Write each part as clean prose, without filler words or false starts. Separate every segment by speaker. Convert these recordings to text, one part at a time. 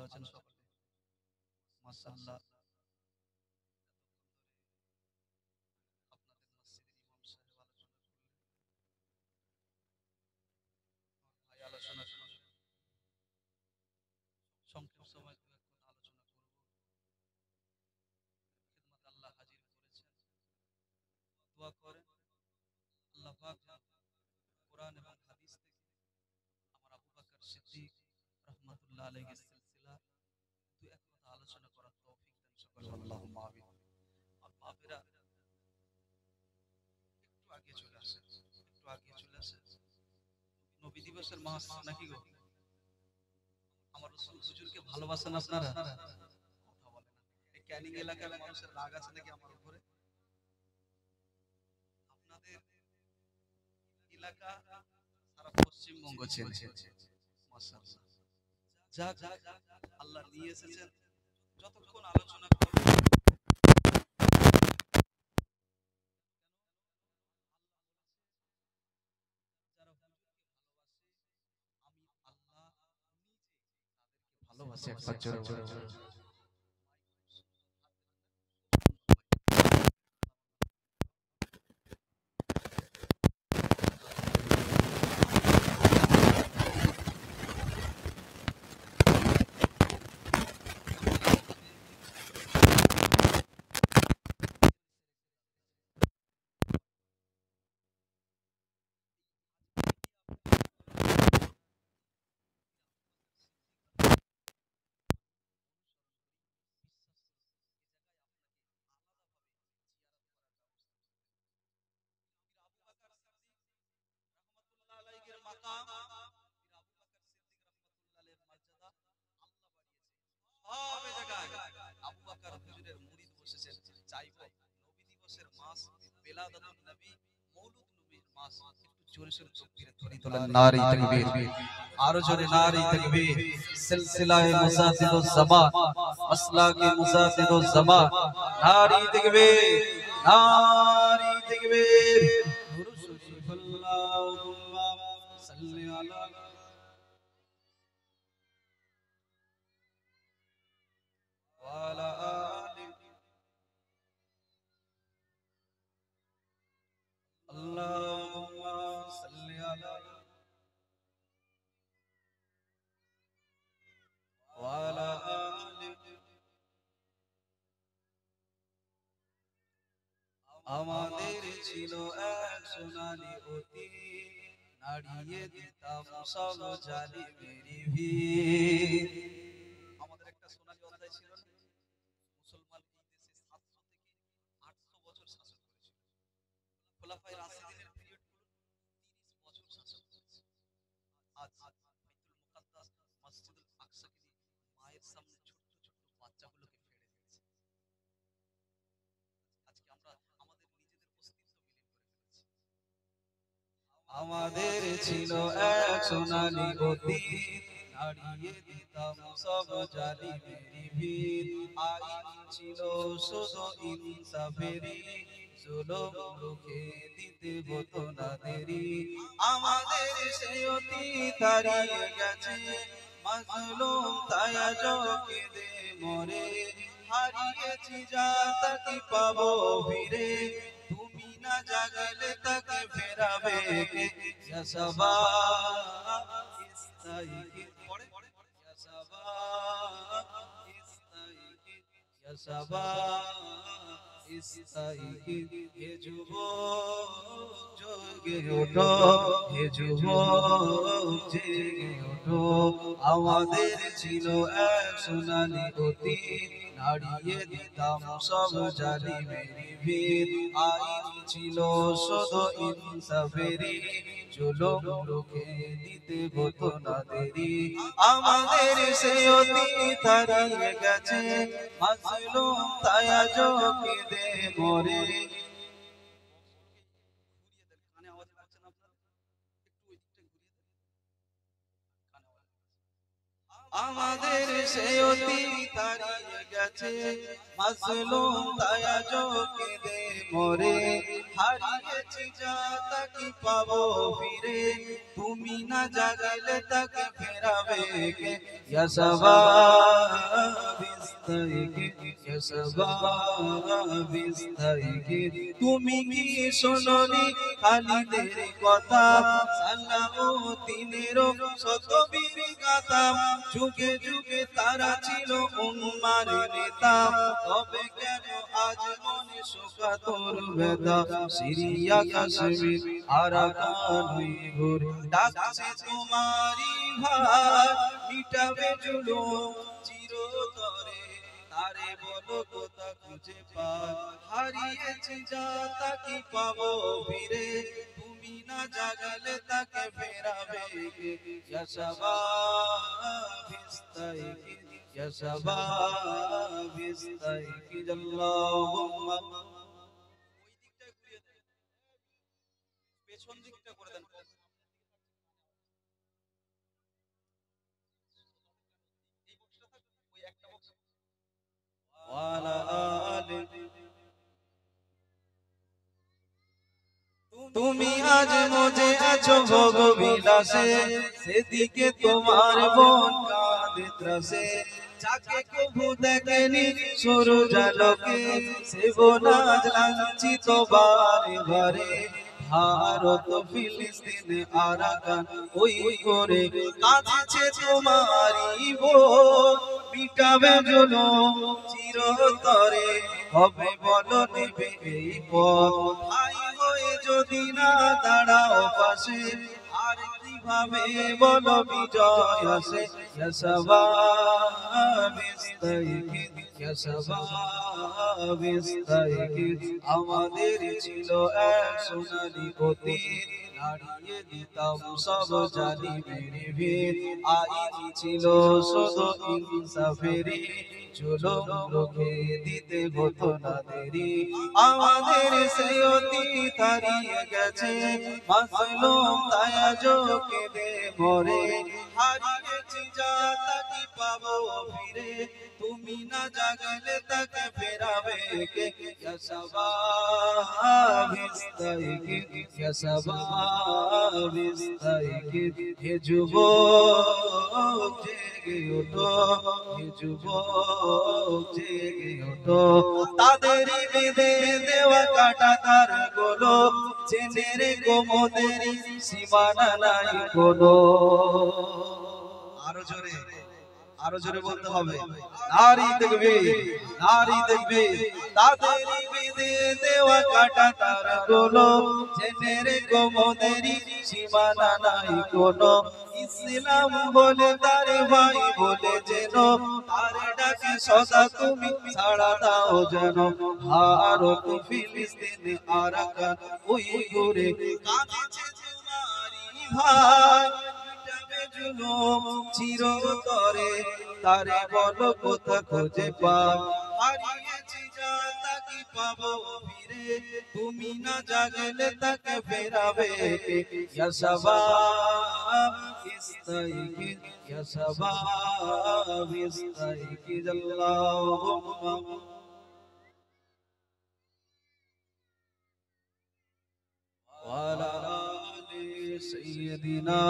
Speaker 1: আছেন সকলে? মাশাআল্লাহ। আপনাদের মসজিদের ইমাম সাহেব আলোচনা করলেন, ভাই আলোচনা করলেন, সংক্ষিপ্ত সময় দু এক কথা আলোচনা করব। খিদমতে আল্লাহ হাজির করেছেন, দোয়া করেন আল্লাহ পাক যেন কোরআন এবং হাদিস থেকে আমার আবু বকর সিদ্দিক রাহমাতুল্লাহ আলাইহির সিলসিলা দু এক কথা আলোচনা করার তৌফিক দেন সকলে, আল্লাহুম্মা আমিন। আর বাপেরা একটু আগে চলে আসেন, একটু আগে চলে আসেন। নবী দিবসের মাস নাকি গো? আমার রাসূল হুজুরকে ভালোবাসেন আপনারা? কথা বলেন না। এই ক্যানিং এলাকার মানুষের রাগ আছে নাকি আমার উপরে? আপনাদের এলাকা সারা পশ্চিমবঙ্গ চেনে, মাশাআল্লাহ। যাক, আল্লাহ নিয়ে এসেছেন, যতক্ষণ আলোচনা করব যারা হুজুরকে ভালোবাসে আমি আল্লাহ নিজে ভালোবাসি। একবার জোরে জোরে আলাইহির মাকাম, পীর আবু বকর সিদ্দিক রাহমাতুল্লাহ আলাইহির মর্যাদা আল্লাহ বাড়িয়েছে। সব জায়গায় আবু বকর হুজুরের মুরিদ বসেছেন। চাইবো নবী দিবসের মাস, বেলাদাতুন নবী, মওলুদ নবীর মাস, একটু জোরে জোরে তাকবীর ধ্বনি তোলেন, নারে তাকবীর, আরো জোরে নারে তাকবীর। সিলসিলায়ে মুজাদ্দিদুজ জামান, মাসলাকে মুজাদ্দিদুজ জামান, নারে তাকবীর, নারে তাকবীর। দুরূদ শরীফ আল্লাহুম্মা সাল্লি আলা ওয়া আলা আলি আল্লাহুম্মা সাল্লি আলা ওয়া আলা আলি। আমাদের ছিল এক সোনালী অতীত, নাড়িয়ে দিতাম সব জালিমের ভিত। আমাদের একটা সোনালী অধ্যায় ছিল না? মুসলমান এই দেশে 700 থেকে 800 বছর শাসন করেছিল। খোলাফায়ে রাশিদিনের পিরিয়ড করুন, 30 বছর শাসন করেছে। আজ বাইতুল মুকাদ্দাস মসজিদুল আকসাকে নিয়ে মায়ের সামনে ছোট্ট ছোট্ট বাচ্চাগুলোকে ফেড়ে দিয়েছে। আজকে আমরা আমাদের নিজেদের অস্তিত্ব বিলীন করে ফেলেছি। আমাদের ছিল এক সোনালী অতীত, নাড়িয়ে দিতাম সব জালিমের ভিত। আইন ছিল শুধু ইনসাফেরই, জুলুম রুখে দিতে হতো না দেরি। আমাদের সেই অতীত হারিয়ে গেছে, মাজলুম তাই আজ কেঁদে মরে। হারিয়েছি যা তাকে পাবো ফিরে, তুমি না জাগলে তাকে ফেরাবে কে? ইয়া শাবাব ইস্তাইকিন, পড়ে ইয়া শাবাব ইস্তাইকিন, ইয়া শাবাব ইস্তাইকিন। হে যুবক জেগে ওঠো, হে যুবক জেগে ওঠো। আমাদের ছিল এক সোনালী অতীত, নাড়িয়ে দিতাম সব জালিমের ভিত। আইন ছিল শুধু ইনসাফেরই, জুলুম রুখে দিতে হতো না দেরি। আমাদের সেই অতীত হারিয়ে গেছে, মাজলুম তাই আজ কেঁদে মরে। কানে আওয়াজ পাচ্ছেন আপনারা? একটু ওই দিকটা ঘুরিয়ে দেন, কানে আওয়াজ। আমাদের সেই অতীত হারিয়ে গেছে, মাজলুম তাই আজ কেঁদে মরে। হারিয়েছি যা তাকে পাবো ফিরে, তুমি না জাগলে তাকে ফেরাবে কে? ইয়া সাবাবিস্তাইকি ইয়া সাবাবিস্তাইকি তুমি কি শোনোনি খালিদের কথা সালাউদ্দিনের শত বীর গাথা যুগে যুগে তারা ছিল উম্মার নেতা তবে কেন আজ মনে শোকাতুর ব্যথা সিরিয়া কাশ্মীর আরাকান উইঘুর ডাকছে তোমারি ভাই মিটাবে জুলুম চিরতরে তারে বলো কোথা খুঁজে পাই হারিয়েছি যা তা কি পাবো ফিরে তুমি না জাগালে তাকে ফেরাবে কে ইয়া শাবাবিস্তাইকি ইয়া শাবাবিস্তাইকি আল্লাহুম্মা ওই দিকটা ঘুরিয়ে দেন পেছন দিকটা করে দেন এই বক্সটা থাক ওই একটা বক্স ওয়ালা আলি তুমি আজ মজে আছো ভোগবিলাসে সেদিকে তোমার বোন কাঁদে ত্রাসে যাকে কবু দেখেনি সূর্যালোকে সেবনাজ লাঞ্ছিত বারে বারে ভারত ফিলিস্তিন আরাকান ওই করে কাঁদছে তোমারি বোন মিটাবে জুলুম চিরতরে হবে বলো নেবে এই পথ ভাই হয়ে যদি না দাঁড়াও পাশে আর কিভাবে বলো বিজয় আসে ইয়া শাবাবিস্তাইকি ইয়া শাবাবিস্তাইকি আমাদের ছিল এক সোনালী অতীত হারিয়ে দিতাম সব জালিমের ভিত আইন ছিল শুধু ইনসাফেরই জুলুম রুখে দিতে হতো না দেরি আমাদের সে অতীত হারিয়ে গেছে মাজলুম তাই আজও কেঁদে মরে হারিয়েছি যা তা কি পাবো ফিরে তুমি না জাগলে তাকে ফেরাবে কে ইয়া শাবাবিস্তাইকি ইয়া শাবাবিস্তাইকি হে যুবক জেগে ওঠো হে যুবক জেগে ওঠো তাদেরই বেঁধে দেওয়া কাটা তার গুলো জেনে রেখো মোদেরই সীমানা নাই কোনো আরো জোরে বলতে হবে নারী দেখবে তাদেরই বেঁধে দেওয়া কাটা তার গুলো জেনে রেখো মোদেরই সীমানা নাই কোনো ইসলাম বলে তারে ভাই বলে যেন তার ডাকে সদা তুমি সাড়া দাও যেন ভারত ফিলিস্তিন আরাকান ওই ঘুরে কাঁদছে তোমারি ভাই মিটাবে জুলুম চিরতরে তারে বলো কোথা খুঁজে পাও হারিয়েছি যা তা কি পাবো ফিরে তুমি না জাগলে তাকে ফেরাবে কে ইয়া শাবাবিস্তাইকি ইয়া শাবাবিস্তাইকি আল্লাহুম্মা ওয়ালা আলি সাইয়্যিদিনা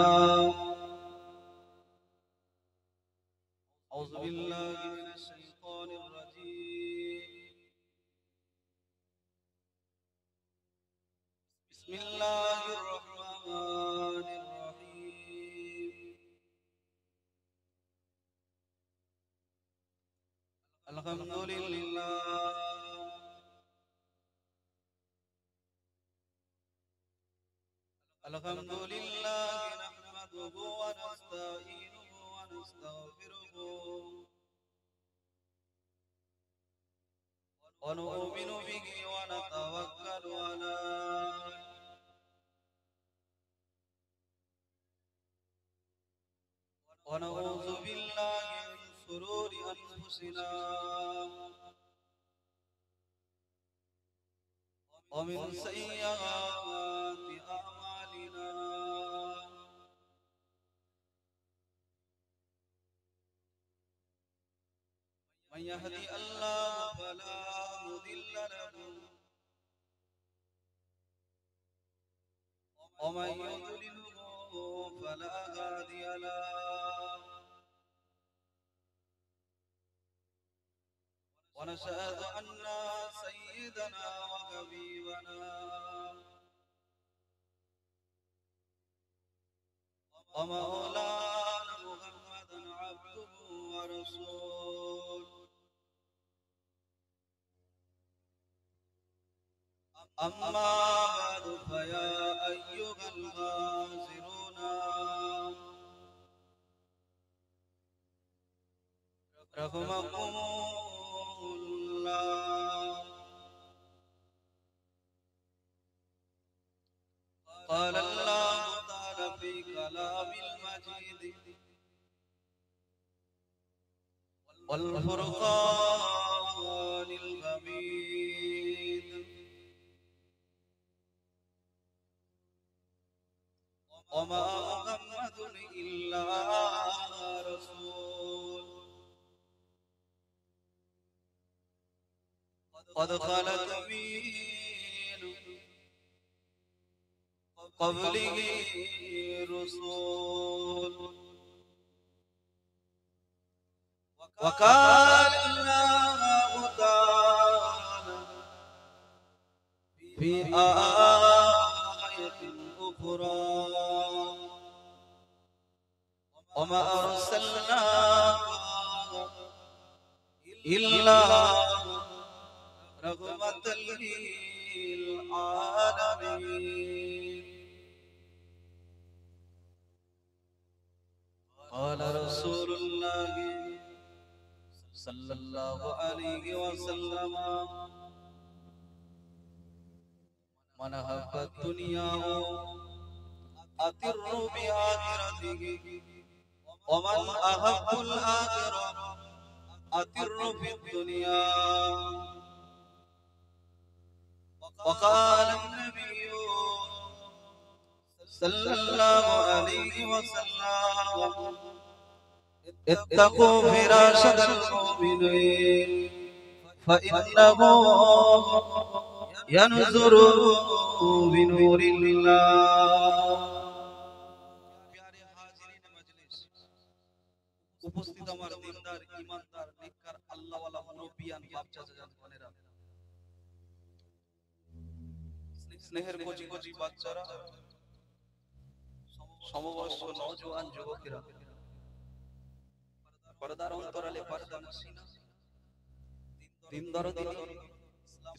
Speaker 1: আউযু বিল্লাহি মিনাশ শাইতানির রাজীম বিসমিল্লাহির রহমানির রহিম আলহামদুলিল্লাহ নাহমাদুহু ওয়া নাস্তাঈনুহু ওয়া নাস্তাগফিরুহু ওয়া নু'মিনু বিহি ওয়া নাতাওয়াক্কালু আলাইহি ওয়া নাউযু বিল্লাহি মিন শুরুরি আনফুসিনা ওয়া মিন সাইয়্যাতি আ'মালিনা من يهدي الله فلا مضل له ومن يضلله فلا هادي له ونشهد أن سيدنا وحبيبنا ومولانا محمدا عبده ورسوله. أما بعد فيا أيها الحاضرون رحمكم الله، قال الله تعالى في كلام المجيد والفرقان الحميد، وما محمد إلا رسول قد خلت من قبله رسول، وقال الله تعالى في آية أخرى وما أرسلناك إلا رحمة للعالمين. قال رسول الله صلى الله عليه وسلم من أحب الدنيا أطر بآخرته، ومن أحب الآخرة أطر في الدنيا. وقال النبي صلى الله عليه وسلم اتقوا فراشة المؤمنين فإنه ينظر بنور الله। উপস্থিত আমার দিনদার ঈমানদার নেককার আল্লাহওয়ালা মুরব্বিয়ান বাপ চাচা জান বোনেরা, স্নেহের কচি কচি বাচ্চারা, সমবয়স্ক নওজোয়ান যুবকেরা, পর্দার অন্তরালে পর্দা নসিনা, দিন দরদিনী,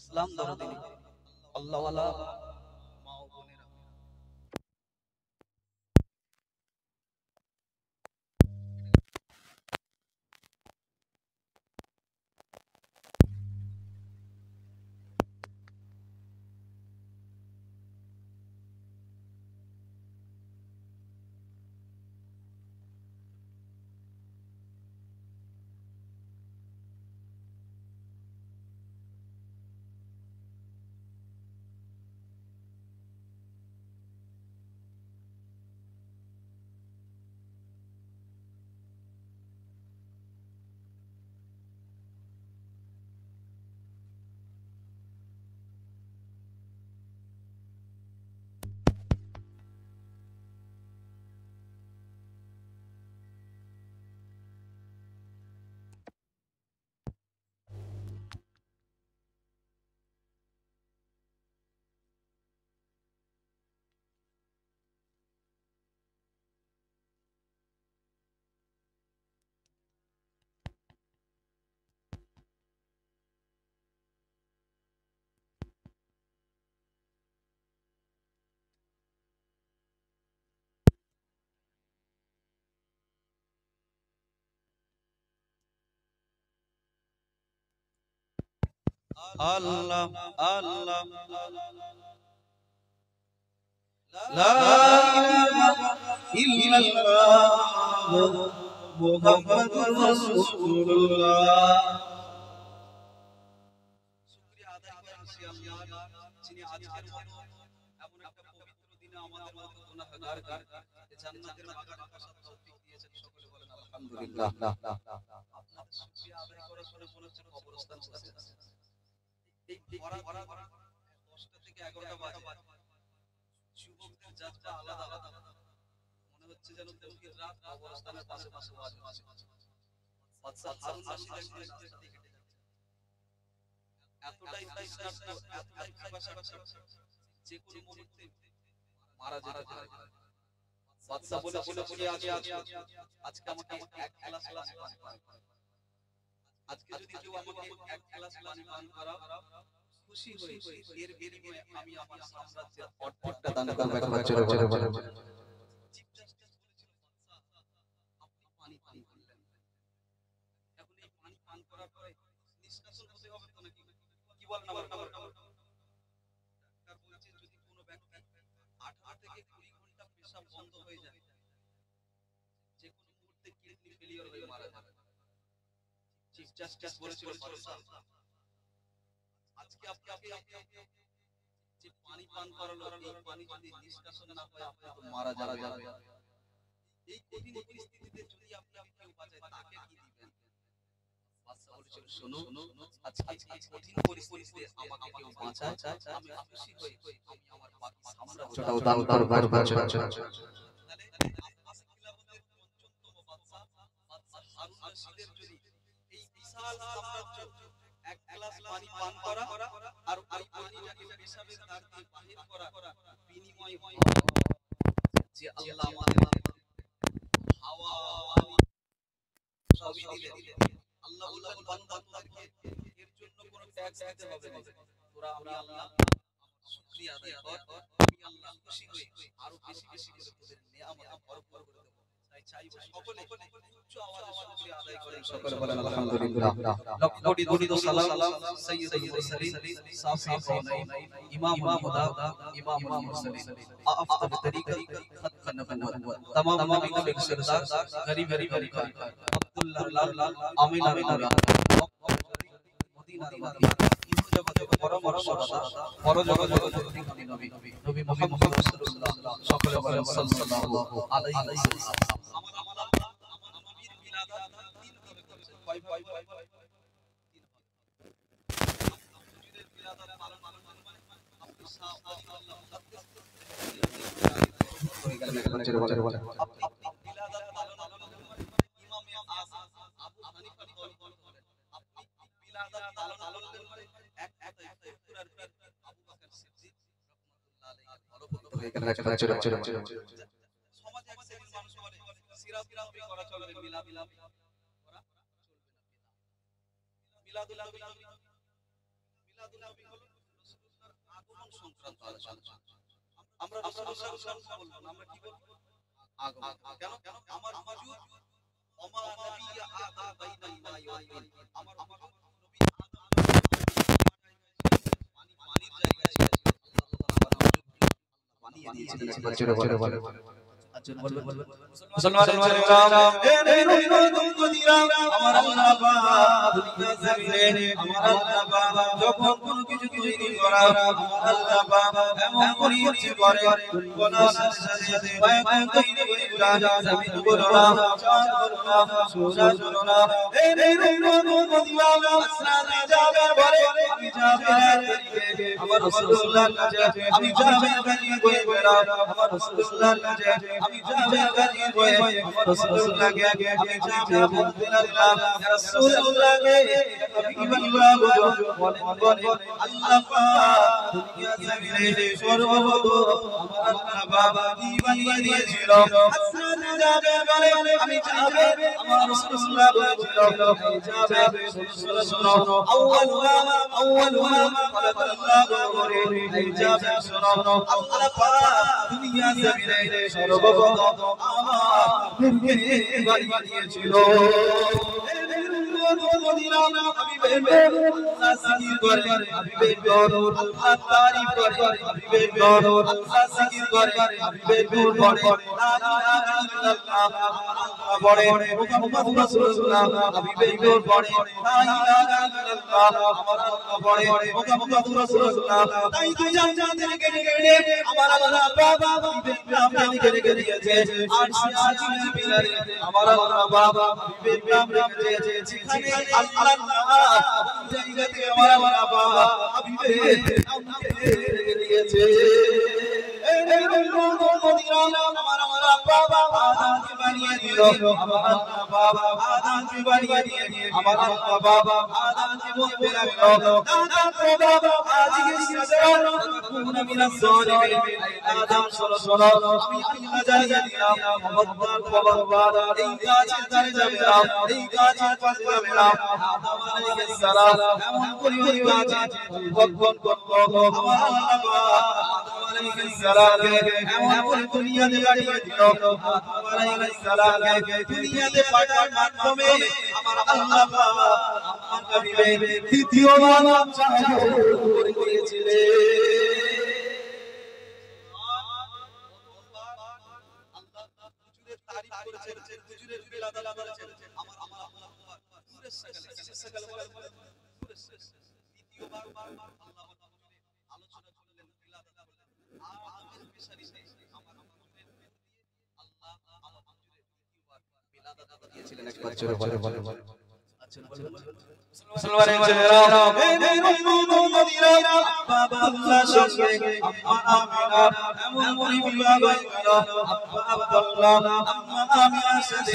Speaker 1: ইসলাম দরদিনী আল্লাহওয়ালা মা ও বোনেরা, আল্লাহ আল্লাহ লা ইলাহা ইল্লাল্লাহ মুহাম্মাদুর রাসূলুল্লাহ। শুকরিয়া আদায় করেন সেই আল্লাহ যিনি আজকের মতো এমন একটা পবিত্র দিনে আমাদের মতো গুনাহগার জান্নাতের বাগানে বসার তৌফিক দিয়েছেন। সকলে বলেন আলহামদুলিল্লাহ। আপনাদের শুকরিয়া আদায় করার পরে মনে হচ্ছে কবরস্থান বসে আছে। এই ভরা 10টা থেকে 11টা বাজে যুবকদের যাত্রা আলাদা আলাদা, মনে হচ্ছে যেন তৌহিদ রাত কবরস্থানের পাশে পাশে বাজে। বাদশা হারুন রশিদের রাস্তা দিয়ে হেঁটে যাচ্ছে, এতটাই তৃষ্ণার্ত, এতটাই পিপাসার্ত, যে কোনো মুহূর্তে মারা যেতে পারে। বাদশা বলেছিল কে আছে আজকে আমাকে এক গ্লাস পানি পান করাও, আজকে যদি কেউ আমাকে এক গ্লাস পানি পান করাও, খুশি হয়ে এর বিনিময়ে আমি আমার সাম্রাজ্যের অর্ধেকটা দান করব। একবার জোরে বলেন। চিফ জাস্টিস বলেছিল বাদশা আপনি পানি পান করলেন, এখন এই পানি পান করার পরে নিষ্কাশন হতে হবে তো নাকি? কি বলেন আমার ডাক্তার বলছে যদি কোনো ব্যক্তি 18 থেকে 20 ঘন্টা পেশাব বন্ধ হয়ে যায়, যে কোনো মুহূর্তে কিডনি ফেলিওর হয়ে মারা যাবে। চিফ জাস্টিস বলেছিল বাদশা আজকে আপনাকে যে পানি পান করালো, এই পানি যদি নিষ্কাশন না হয় আপনি তো মারা যাবেন। এই কঠিন পরিস্থিতিতে যদি আপনাকে কেউ বাঁচায় তাকে কি দিবেন? বাদশা বলেছিল শোনো, আজকে এই কঠিন পরিস্থিতিতে আমাকে কেউ বাঁচায়, আমি খুশি হই, আমি আমার বাকি সাম্রাজ্যটাও দান করব। তাহলে আব্বাস খিলাফতের পঞ্চমতম বাদশা হারুন রশিদের যদি এই বিশাল সাম্রাজ্য এক গ্লাস পানি পান করা আর ওই পানিটাকে পেশাবের দ্বার দিয়ে বাহির করা বিনিময় হয় যে আল্লাহ আমাদের হাওয়া পানি সবই দিলেন। আল্লাহ বললেন বান্দা তোদেরকে এর জন্য কোনো ট্যাক্স দিতে হবে না, তোরা আমি আল্লাহ শুকরিয়া আদায় কর, আমি আল্লাহ খুশি হই আরো বেশি বেশি করে তোদের নিয়ামত ভরপুর করে দেব। তাই চাইবো সকলে উচ্চ আওয়াজে শুকরিয়া আদায় করেন, সকলে বলেন আলহামদুলিল্লাহ। লক্ষ কোটি দরুদ ও সালাম সাইয়্যিদুল মুরসালিন সাফিউল কাউনাইন ইমামুল হুদা ইমামুল মুরসালিন আফতাব তরিকত খতম নবুওয়াত तमाम नबी के सरदार गरीब गरीब अब्दुल्लाह लाल आमीना मदीना मदीना ইহু জগতে পরম সরদা পরজগৎ জগৎ নবী নবী মুহাম্মদ রাসূলুল্লাহ সকলে বলেন সাল্লাল্লাহু আলাইহি ওয়াসাল্লাম। আমার নবীর মিলাদ তিন ভাবে করেছেন, কয় ভাবে? তিন ভাবে। হুজুরের মিলাদ পালন মানে আপনি সাহাবায়ে আল্লাহ মুকদ্দাস হয়ে গেলেন। একবার জোরে বলেন আপনি মিলাদ পালন ইমামে আযম আবু হানিফার দল করেন, আপনি মিলাদ পালন মানে এক কথায় পুরার পীর আবু বকর সিদ্দিক রাহমাতুল্লাহ আলাইহি ফলভক্ত হয়ে গেলেন। একবার জোরে সমাজে এক শ্রেণীর মানুষ বলে সিরাত বিরাতি করা চলবে, মিলাদ করা চলবে না। মিলাদুল নবী হলো রাসূলুল্লাহর আগমন সংক্রান্ত আলোচনা। আমরা রাসূলুল্লাহর সম্পর্কে বলবো না, আমরা কি বলবো? আগমন। কেন? আমার হুজুর ওমা নবিয়্যা আদা বাইনাল মাই ওয়াল তিন, আমার হুজুর নবী আদম পানির জায়গায় ছিল, আল্লাহ তাআলা বানিয়ে দিয়েছিলেন। একবার জোরে বলেন মুসলমানের ইকরাম এ নূর কদিরা আমার আল্লাহ পাক দুনিয়া জমিনে আমার আল্লাহ পাক যখন কোনো কিছু তৈরি করা আমার আল্লাহ পাক এমন করিয়েছে করে কোনার সাথে পায় তৈরি করা জমিন করোনা চাঁদ করোনা সূর্য করোনা এ নূর কদিরা আসমানে যাবে বলে আমি যাবে আমার রাসূলুল্লাহর কাছে আমি যাবে কই বলা আমার রাসূলুল্লাহর কাছে আমি যাবে কই আমার রাসূলুল্লাহকে আমি যাবে বলতে লাগলাম ইয়া রাসূলুল্লাহকে হাবিবাল্লাহ বলে আল্লাহ পাক দুনিয়া জমিনে সর্বপ্রথম আমার আল্লাহ বাবা দিবানিয়ে দিয়েছিল আসমানে যাবে বলে আমি যাবে আমার রাসূলুল্লাহ বলেছিল আমি যাবে শোনো আউয়ালুহা আল্লাহ করে আমি যাবে শোনো আল্লাহ পাক দুনিয়া জমিনে সর্বপ্রথম আমার নূরকে বানিয়েছিল। আমি বেবে আল্লাহ জিকির করে আমি বেবে আল্লাহ তারিফ করে আমি বেবে আল্লাহ জিকির করে আমি বেবে পড়ে লা ইলাহা ইল্লাল্লাহ আল্লাহ পড়ে মুহাম্মদ রাসূলুল্লাহ আমি বেবে পড়ে লা ইলাহা ইল্লাল্লাহ আমার আল্লাহ পড়ে মুহাম্মদ রাসূলুল্লাহ তাই তুই জান্নাতের গেটে গেটে আমার আল্লাহ বাবা বেবে আমাকে রেখে দিয়েছে আর আজিজ বিলারে আমার আল্লাহ বাবা বেবে আমাকে রেখেছে আল্লাহ জায়গাতে আমার আল্লাহ বাবা হাবিবে আমাকে রেখে দিয়েছে। এই নূর মদিনা আমার বাবা আদাকে বানিয়ে
Speaker 2: দিল আমার বাবা আদানকে বাড়িয়ে দিয়ে আমার বাবা আদানকে বলতে লাগলো দাদা তো বাবা আজকে সাজা কুনা মিনাস সালিমিন আদান শোনো আমি আল্লাহ জানিয়ে দিলাম খবরদার খবরদার এই কাজে দাঁড়িয়ে যাবে না এই কাজে পাশে যাবে না আদম আলাইহিস সালাম এমন পরিবারে কাজে ভগবান করলো আমার বাবা আদম আলাইহিস সালামকে এমন করে দুনিয়াতে পাঠিয়ে দিল আদম আলাইহিস সালামকে দুনিয়াতে পাঠানোর মাধ্যমে আমার আল্লাহ বাবা আমার নবীকে দ্বিতীয়বার চাহিদা করে দিয়েছিলেন
Speaker 1: তারিফ করেছেন হুজুরের বিলাদাত করেছেন আমার আল্লাহ নূরের সাকালে কিসের সাকালে বলেন নূরের দ্বিতীয়বার আল্লাহ আলোচনা করলেন বিলাদাত করলেন আর আদমের পেশারিতে আমার হুজুরের আল্লাহ আমার হুজুরের দ্বিতীয়বার বিলাদাত দিয়েছিলেন একবার জোরে বলেন আচ্ছা বলেন মুসলমানের ছেলেরা এই মেরুন মদিনা বাবা আল্লাহ সঙ্গে আম্মা আমিনা এমন করে বিবাহ হলো আব্বা আব্দুল্লাহ আম্মা আমিনার সাথে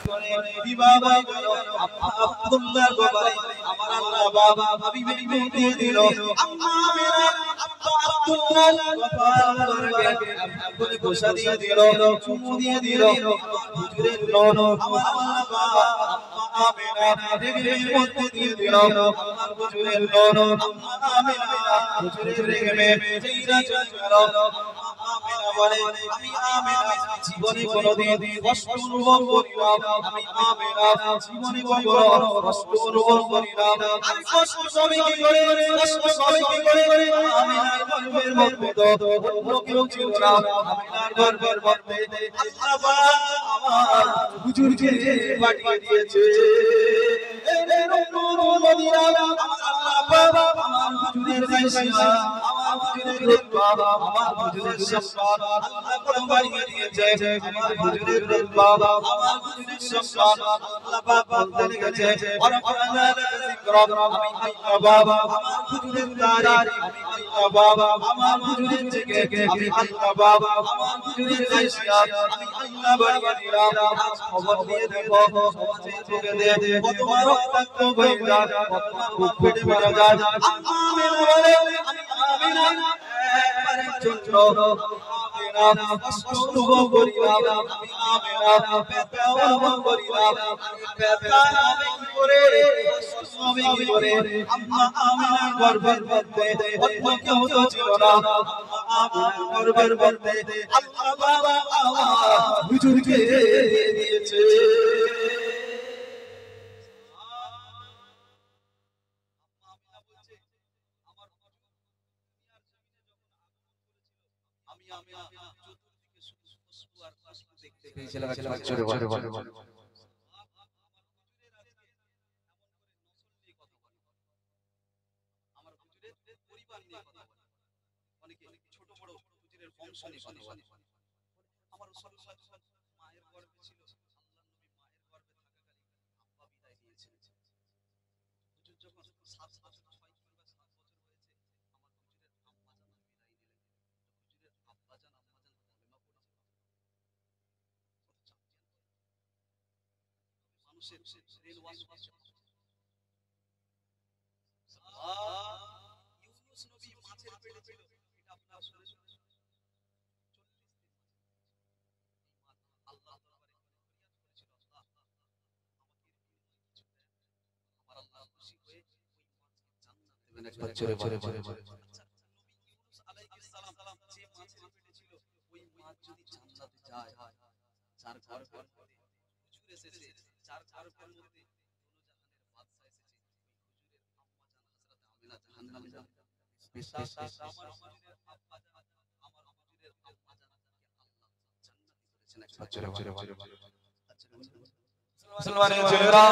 Speaker 1: করে বিবাহ হলো আব্বা আব্দুল্লাহর ব্যাপারে আমার আল্লাহ বাবা হাবিবের বিয়ে দিল আম্মা আমিনা আব্বা আব্দুল্লাহর ব্যাপারে বলে গোসা দিয়ে দিল চুমু দিয়ে দিল হুজুরের লোন আমার আল্লাহ বাবা আম্মা আমিনা রেগের মধ্যে দিয়ে দিল আমার হুজুরের লোন আম্মা আমিনা হুজুরের রেগে যেইরা চলে গেল আমিনা বলে আমি আমিনা জীবনে কোনোদিন কষ্ট অনুভব করি না আমি আমিনা জীবনে কোনোদিন কষ্ট অনুভব করি না আমি কষ্ট সবে কি করে কষ্ট সবে কি করে আমিনার গর্ভের মধ্যে তো অন্য কেউ ছিল না আমিনার গর্ভের মধ্যে আল্লাহ পাক আমার হুজুরকে পাঠিয়ে দিয়েছে এই নূর মদিনা আমার আল্লাহ পাক আমার হুজুরের গায়সিয়া আমার হুজুরের রুতবা আমার হুজুরের সম্মান আল্লাহ করে বাড়িয়ে দিয়েছে আমার হুজুরের রুতবা আমার হুজুরের সম্মান আল্লাহ পাক বলতে লেগেছে ওয়া রাফা'না লাকা যিকরাক আমি আল্লাহ বাবা আমার হুজুরের তারিফ আমি আল্লাহ বাবা আমার হুজুরের থেকে আমি আল্লাহ বাবা আমার হুজুরের গায়সিয়া আমি আল্লাহ বাড়িয়ে দিলাম আজ খবর দিয়ে দেব সমাজে থেকে দে কত রক্তাক্ত হয়ে যায় কত বুক ফেটে মারা যায় আমিনা বলে আমি আমিনা একবারের জন্য আমিনা কষ্ট অনুভব করি না আমি আমিনা ব্যথা অনুভব করি না আমি ব্যথা হবে কি করে কষ্ট হবে কি করে আম্মা আমিনার গর্ভের মধ্যে অন্য কেউ তো ছিল না আম্মা আমিনার গর্ভের মধ্যে আল্লাহ বাবা আমার হুজুরকে দিয়ে দিয়েছে চতুর্দিকে শুধু খুশবু আর খুশবু দেখতে পেয়েছিলাম একবার জোরে বলে আমার হুজুরের পরিবার নিয়ে কথা বলে অনেকে ছোট বড় হুজুরের বংশ নিয়ে কথা বলে আমার রাসূলুল্লাহ সাল্লাল্লাহু আলাইহি ওয়াসাল্লাম মায়ের গর্ভে ছিল আল্লাহর নবী মায়ের গর্ভে থাকাকালীন আব্বা বিদায় দিয়েছিলেন হুজুর যখন 7 বছর 6 কিংবা 7 বছর হয়েছে আমার হুজুরের আম্মা জান বিদায় নিলেন হুজুরের আব্বা জান আম্মা জান কলেমা পড়েছে মানুষের রেল ওয়াসওয়াস ইউনূস নবী মাছের পেটে ছিল এটা আপনারা শুনেছেন 40 দিন আল্লাহ দরবারে ফরিয়াদ করেছিল আল্লাহ আমাকে আমার আল্লাহ খুশি হয়ে ওই মাছকে জান্নাত দেবেন একবার জোরে বলে আচ্ছা নবী ইউনূস আলাইহিস সালাম যে মাছের পেটে ছিল ওই মাছ যদি জান্নাতে যায় যার গর্ভের মধ্যে হুজুর এসেছে যার গর্ভের মধ্যে জাহান্নামে যাবে বিশ্বাস আমার হুজুরের আব্বা জান আমার হুজুরের আম্মা জান আল্লাহ জান্নাতি করেছেন একবার জোরে মুসলমানের ছেলেরা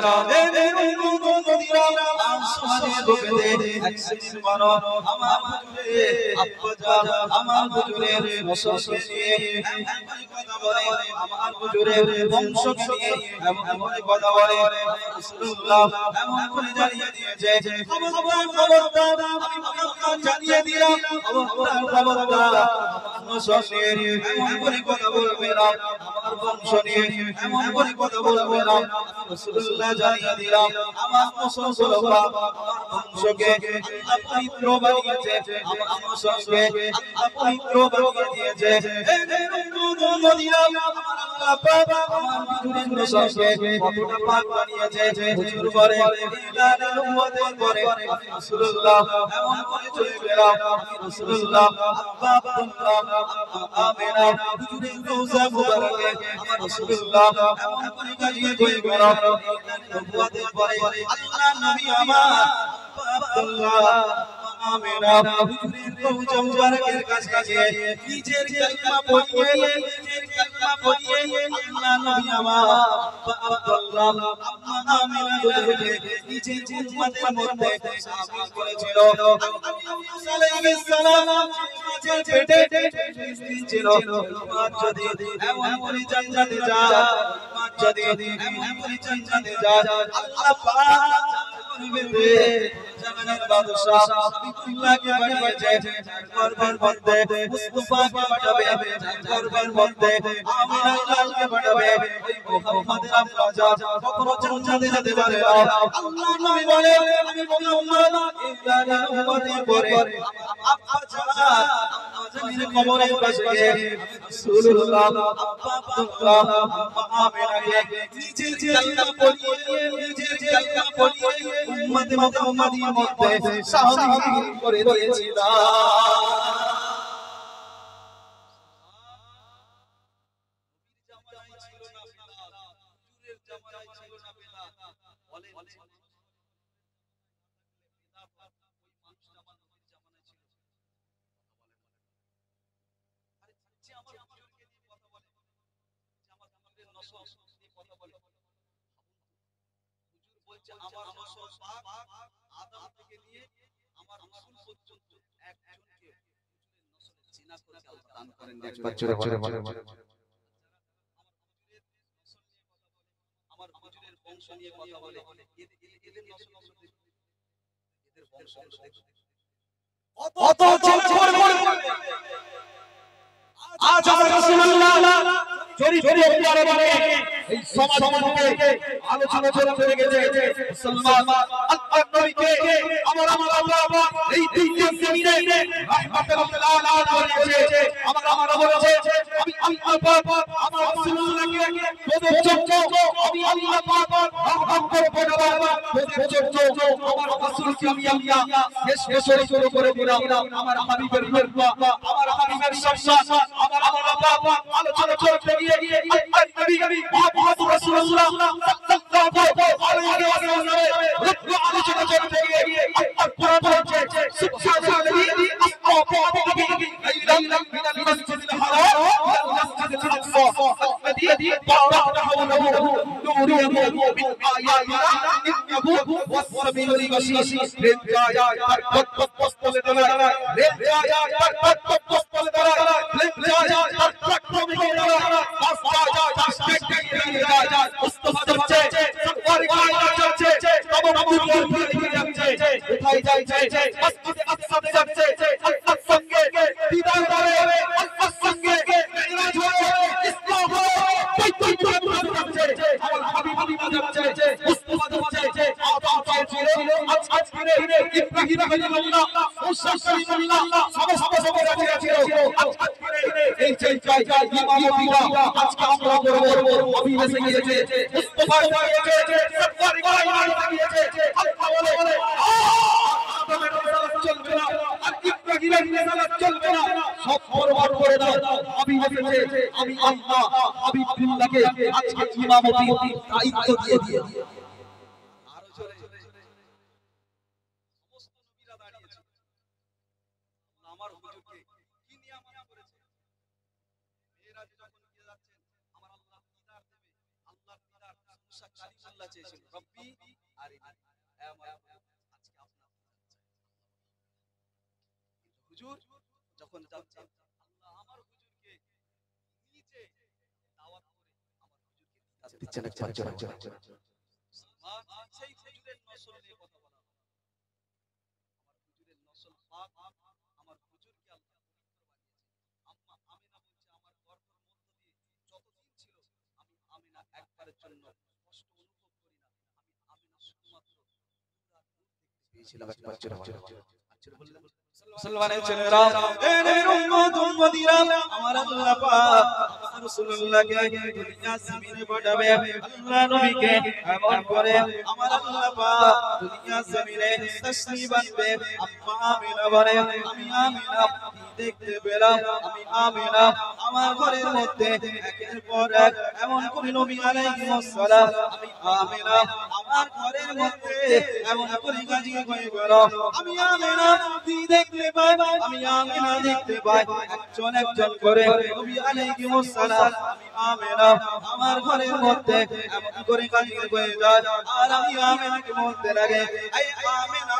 Speaker 1: এই নূর মদিনা আসমানের বুকেতে একদিন মানো আমার হুজুরের আব্বা জান আমার হুজুরের বংশকে নিয়ে এমন কথা বলে আমার হুজুরের বংশকে নিয়ে এমন কথা বলে রাসূলুল্লাহ এমন করে জানিয়ে দিয়েছে খবরদার আমি আপনাকে জানিয়ে দিলাম খবরদার আমার বংশকে এমন করে কথা বলবে না আমার
Speaker 2: বংশ নিয়ে এমন করে কথা বলবে না। রাসূলুল্লাহ জানিয়ে দিলাম আমার মুসলমান বাবা আমার বংশকে আল্লাহ পবিত্র বানিয়েছে, আমার বংশকে আল্লাহ পবিত্র বানিয়ে দিয়েছে। মদিনা আমার আল্লাহ পাক আমার হুজুরের নসলকে কতটা পাক বানিয়েছে। হুজুর বলে ইলানের উম্মতের পরে রাসূলুল্লাহ এমন করে চলে গেলাম। রাসূলুল্লাহ আব্বা আব্দুল্লাহ আমিনা হুজুরের রওজা মুবারকে আমার রাসূলুল্লাহ এমন করে কাজিয়ে হয়ে গেল। নবুয়তের পরে আল্লাহ নবী আমার আব্দুল্লাহ আমিনা হুজুরের রওজা মুবারকের কাছে গিয়ে নিজের কালিমা পড়িয়ে আল্লাহ নবী আমার আব্দুল্লাহ আমিনা হুজুরকে নিজের উম্মতের মধ্যে শামিল করেছিল। মুসা আলাইহিস সালাম মাছের পেটে ছিল, মাছ যদি এমন করে জান্নাতে যায়, মাছ যদি এমন করে জান্নাতে যায়, আল্লাহ পাক করবে জামানের বাদশা বিকুল্লাহকে বানিয়েছে গর্বের মধ্যে, মুস্তাফাকে পাঠাবে গর্বের মধ্যে, আমিনা লালকে পাঠাবে ওই মুহাম্মদের আব্বা কখনো জান্নাতে যেতে পারে না। আল্লাহ নবী বলে আমি মুহাম্মদ ইসলামের উম্মতের পরে আব্বা জানের কবরের পাশে গিয়ে রাসূলুল্লাহ আব্বা আব্দুল্লাহ আমিনাকে নিজের কালিমা পড়িয়ে উম্মতে মুহাম্মাদির মধ্যে শামিল করে দিয়েছিলাম।
Speaker 1: আমার নসল পাক আদম থেকে নিয়ে আমার রাসূল পর্যন্ত একজনকে নসলের জিনা করতে আল্লাহ দান করেন। একবার জোরে বলেন। আমার হুজুরের বংশ নিয়ে কথা বলে, এদের নসল এদের বংশ কত ছেলে করবে। আজ আমার রাসূলুল্লাহ চরিত্র পরিবারে এই সমাজে আলোচনা চলে গেছে। মুসলমান আল্লাহর নবীকে আমার আল্লাহ এই দ্বিতীয় জমিনে রাহমাতুল লিল আলামিন করেছে। আমার বলেছে আমি আল্লাহ পাক আমার রাসূলুল্লাহকে প্রদর্শন আমি আল্লাহ পাক রহমত করে পাঠাবো প্রদর্শন আমার রাসূলকে আমি আল্লাহ শেষ শুরু করে দিলাম। আমার হাবিবের রহমত আমার হাবিবের সম্মান আমার আল্লাহ পাক আলোচনা চলতে গিয়ে আল্লাহর নবী মুহাম্মদ রাসূলুল্লাহ সাল্লাল্লাহু আলাইহি ওয়াসাল্লাম আলোচনা চলতে গিয়ে আল্লাহ কোরআন বলছে সুবহানাল্লাযী আসরা বিহি লাইলান মিনাল মাসজিদিল হারাম ইলাল মাসজিদিল আকসা আল্লাযী বারাকনা হাওলাহু নূরুহু মিন আয়াতিনা ইন্নাহু ওয়াস-সামিউল বাসীর। রেল যায় তার পথ দাঁড়ায়, রেল যায় তার পথ দাঁড়ায়, রেল যায় তার প্ল্যাটফর্মে দাঁড়ায়, বাস যায় তার স্টেশনে যায়, মুস্তাফা যাচ্ছে সরকার কায়দা যাচ্ছে, তমাম দুনিয়ার দিকে যাচ্ছে, কোথায় যাচ্ছে মসজিদে আকসাতে যাচ্ছে, আল্লাহর সঙ্গে দিদার করে আল্লাহর সঙ্গে মেরাজ হয়ে ইসলাম হয়ে যাচ্ছে। আমার হাবিব যাচ্ছে, মুস্তাফা যাচ্ছে, আদম ছিল আজকে ইব্রাহিম খলিলুল্লাহ মুসা কালিমুল্লাহ সমস্ত রাজিয়া ছিল আজকে এই জায়গায় ইমামতিরা আজকে আমরা করব। নবী এসে গিয়েছে, মুস্তাফা গিয়েছে, সরকার কায়দা গিয়েছে। আল্লাহ বলে আদমের রিসালাত চলবে না আর ইব্রাহিমের রিসালাত চলবে না, সব বরবাদ করে দাও। নবী এসেছে, আমি আল্লাহ হাবিবুল্লাহকে আজকে ইমামতি দায়িত্ব দিয়ে দিয়েছি। আরো জোরে সমস্ত নবীরা দাঁড়িয়েছে, আমার হুজুরকে কি নিয়ামত করেছে। মেরাজে যখন গিয়ে যাচ্ছেন আমার আল্লাহ দিদার দেবে, আল্লাহর দিদার মুসা কালিমুল্লাহ চেয়েছিল রব্বি আরিনি, হে আমার আজকে আপনার হুজুর যখন যাচ্ছেন আল্লাহ আমার হুজুরকে নিচে দাওয়াত করে আমার হুজুরকে দিচ্ছেন। একবার জোরে সেই হুজুরের নসল নিয়ে কথা বলা, আমার হুজুরের নসল পাক আমার হুজুরকে আল্লাহ পবিত্র বানিয়েছে। আম্মা আমিনা বলছে আমার গর্ভের মধ্য দিয়ে যতদিন ছিল জন্য কষ্ট অনুভব করি না। আমি শুধুমাত্র পেয়েছিলাম একবার বললেন মুসলমানের ছেলেরা, এ নবীর উম্মত উম্মতিরা, আমার আল্লাহ পাক আমার রাসূলুল্লাহকে দুনিয়া জমিনে পাঠাবে। আল্লাহ নবীকে এমন করে আমার আল্লাহ পাক দুনিয়া জমিনে তাশরীফ আনবে। আম্মা আমিনা বলে, আমি আমিনা দেখতে পেলাম, আমি আমিনা আমার ঘরের মধ্যে একের পর এক এমন করে নবী আলাইহিস সালাম, আমি আমিনা আমার ঘরের মধ্যে এমন করে গাজী হয়ে গেল। আমি আমিনা দেখতে পাই, আমি আমিনা দেখতে পাই একজন একজন করে নবী আলাইহিস সালাম, আমি আমিনা আমার ঘরের মধ্যে এমন করে গাজী হয়ে যায়। আর আমি আমিনাকে বলতে লাগে, এই আমিনা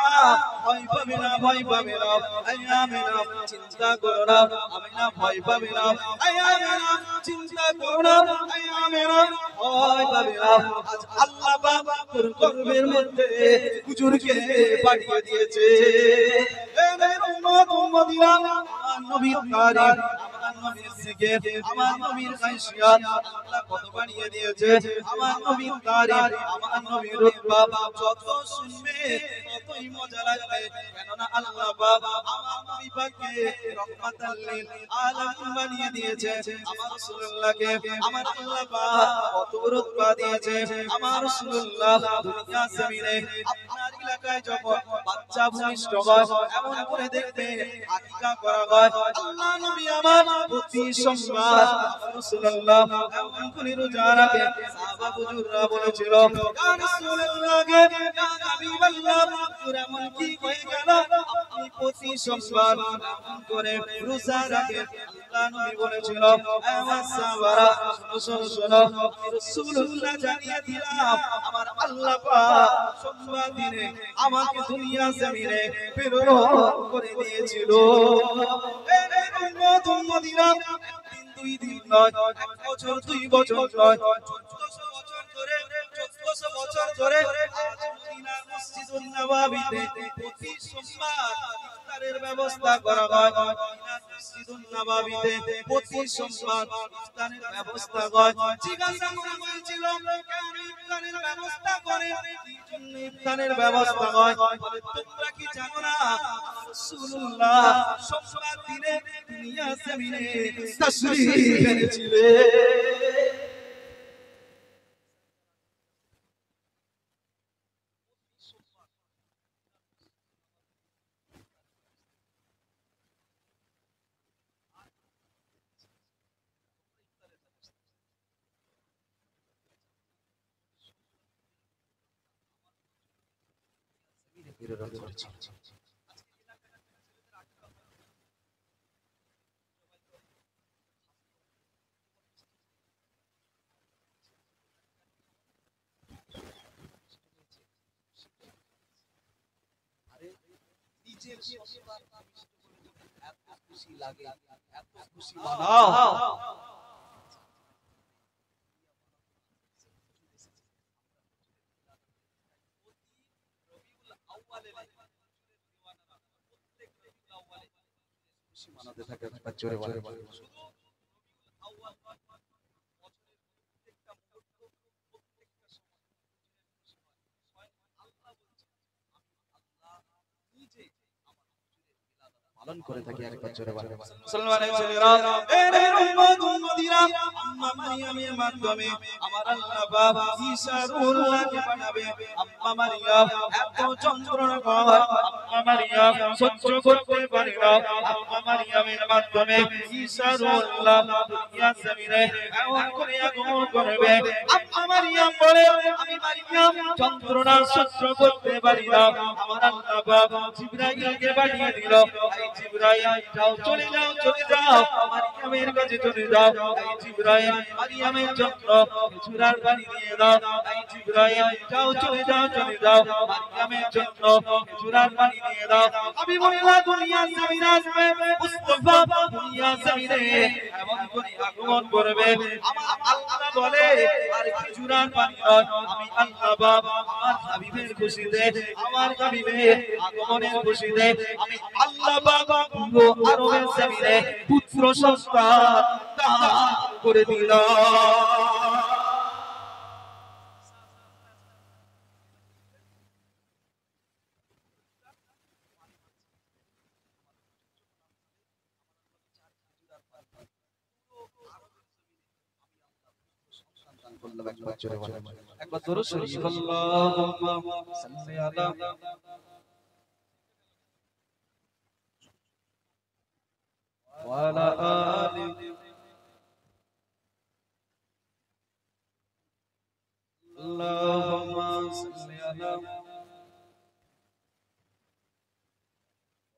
Speaker 1: ভয় পাবে না, ভয় পাবে না, এই আমিনা চিন্তা করো না, আমিনা ভয় পাবে না, এই আমিনা চিন্তা করো না, এই আমিনা ভয় পাবে না। আজ আল্লাহ পাক তোর গর্ভের মধ্যে হুজুরকে পাঠিয়ে দিয়েছে। এ নবীর উম্মত উম্মতিরা, আমার নবীর তারিখ, আমার নবীর জিকির, আমার নবীর খায়শিয়াত আল্লাহ কত বানিয়ে দিয়েছে। আমার নবীর তারিখ, আমার নবীর রুতবা যত শুনবে ততই মজা লাগবে। কেননা আল্লাহ পাক আমার নবী পাককে রহমাতাল লিল আলামিন বানিয়ে দিয়েছে। আমার রাসূলুল্লাহকে আমার আল্লাহ পাক কত রুতবা দিয়েছে। আমার রাসূলুল্লাহ দুনিয়া জমিনে আপনার এলাকায় যখন বাচ্চা ভূমিষ্ঠ হয় এমন করে দেখবে আকিকা করা হয়। আল্লাহ নবী আমার প্রতি সোমবার আমার রাসূলুল্লাহ এমন করে রোজা রাখে। সাহাবা হুজুররা বলেছিল, ইয়া রাসূলুল্লাহ গে ইয়া হাবিবাল্লাহ, তোর এমন কি হয়ে গেল আপনি প্রতি সোমবার এমন করে রোজা রাখেন? আল্লাহ নবী বলেছিল, আমার সাহাবারা শোনো শোনো, রাসূলুল্লাহ জানিয়ে দিলাম আমার আল্লাহ পাক সোমবার দিনে আমাকে দুনিয়া জমিনে প্রেরণ করে দিয়েছিল। এ উম্মত উম্মতিরা, একদিন দুই দিন নয়, এক বছর দুই বছর নয়, 1400 বছর ধরে আজ মদিনার মসজিদুন নববীতে প্রতি সোমবার ইফতারের ব্যবস্থা করা হয়। মদিনার মসজিদুন নববীতে প্রতি সোমবার ইফতারের ব্যবস্থা হয়। জিজ্ঞাসা করা হয়েছিল, কেন ইফতারের ব্যবস্থা করে? কি জন্য ইফতারের ব্যবস্থা হয়? বলে, তোমরা কি জানো না রাসূলুল্লাহ সোমবার দিনে দুনিয়া জমিনে তাশরীফ এনেছিলেন। নিজের সন্তান এত খুশি লাগে, এত খুশি বানাও। খুশি বানাতে থাকে, জোরে বলে শুধু আউয়াল বছরের প্রত্যেকটা মুহূর্ত, প্রত্যেকটা সময় আল্লাহ বলছে, আমি আল্লাহ নিজে পালন করে থাকি। একবার জোরে বলে মুসলমানের ছেলেরা, এ নবীর উম্মত উম্মতিরা, আম্মা মারইয়ামের মাধ্যমে আমার আল্লাহ পাক ঈসা রূহুল্লাহকে পাঠাবে। আম্মা মারইয়াম এত যন্ত্রণা হয়, আম্মা মারইয়াম সহ্য করতে পারে না। আম্মা মারইয়ামের মাধ্যমে ঈসা রূহুল্লাহ দুনিয়া জমিনে এমন করে আগমন করবে। আম্মা মারইয়াম বলে, আমি মারইয়াম যন্ত্রণা সহ্য করতে পারি না। আমার আল্লাহ পাক জিবরাইলকে পাঠিয়ে দিল, এই জিবরাইল যাও, চলে যাও, চলে যাও মারইয়ামের কাছে চলে যাও। এই জিবরাইল মারইয়ামের জন্য খেজুরের পানি নিয়ে দাও। এই জিবরাইল যাও, চলে যাও, চলে যাও মারইয়ামের জন্য খেজুরের পানি নিয়ে দাও। হাবিবুল্লাহ দুনিয়া জমিনে আসবে, মুস্তাফা দুনিয়া জমিনে এমন করে আগমন করবে। আমার আল্লাহ বলে, আর খেজুরের পানি নয়, আমি আল্লাহ পাক আমার হাবিবের খুশিতে, আমার হাবিবের আগমনের খুশিতে আমি আল্লাহ পাক পুরো আরবের জমিনে পুত্র সন্তান দান করে দিলাম।
Speaker 2: বললাম একবার জোরে বলেন একবার দরুদ শরীফ আল্লাহুম্মা সাল্লি আলা ওয়া আলা আলি আল্লাহুম্মা সাল্লি আলা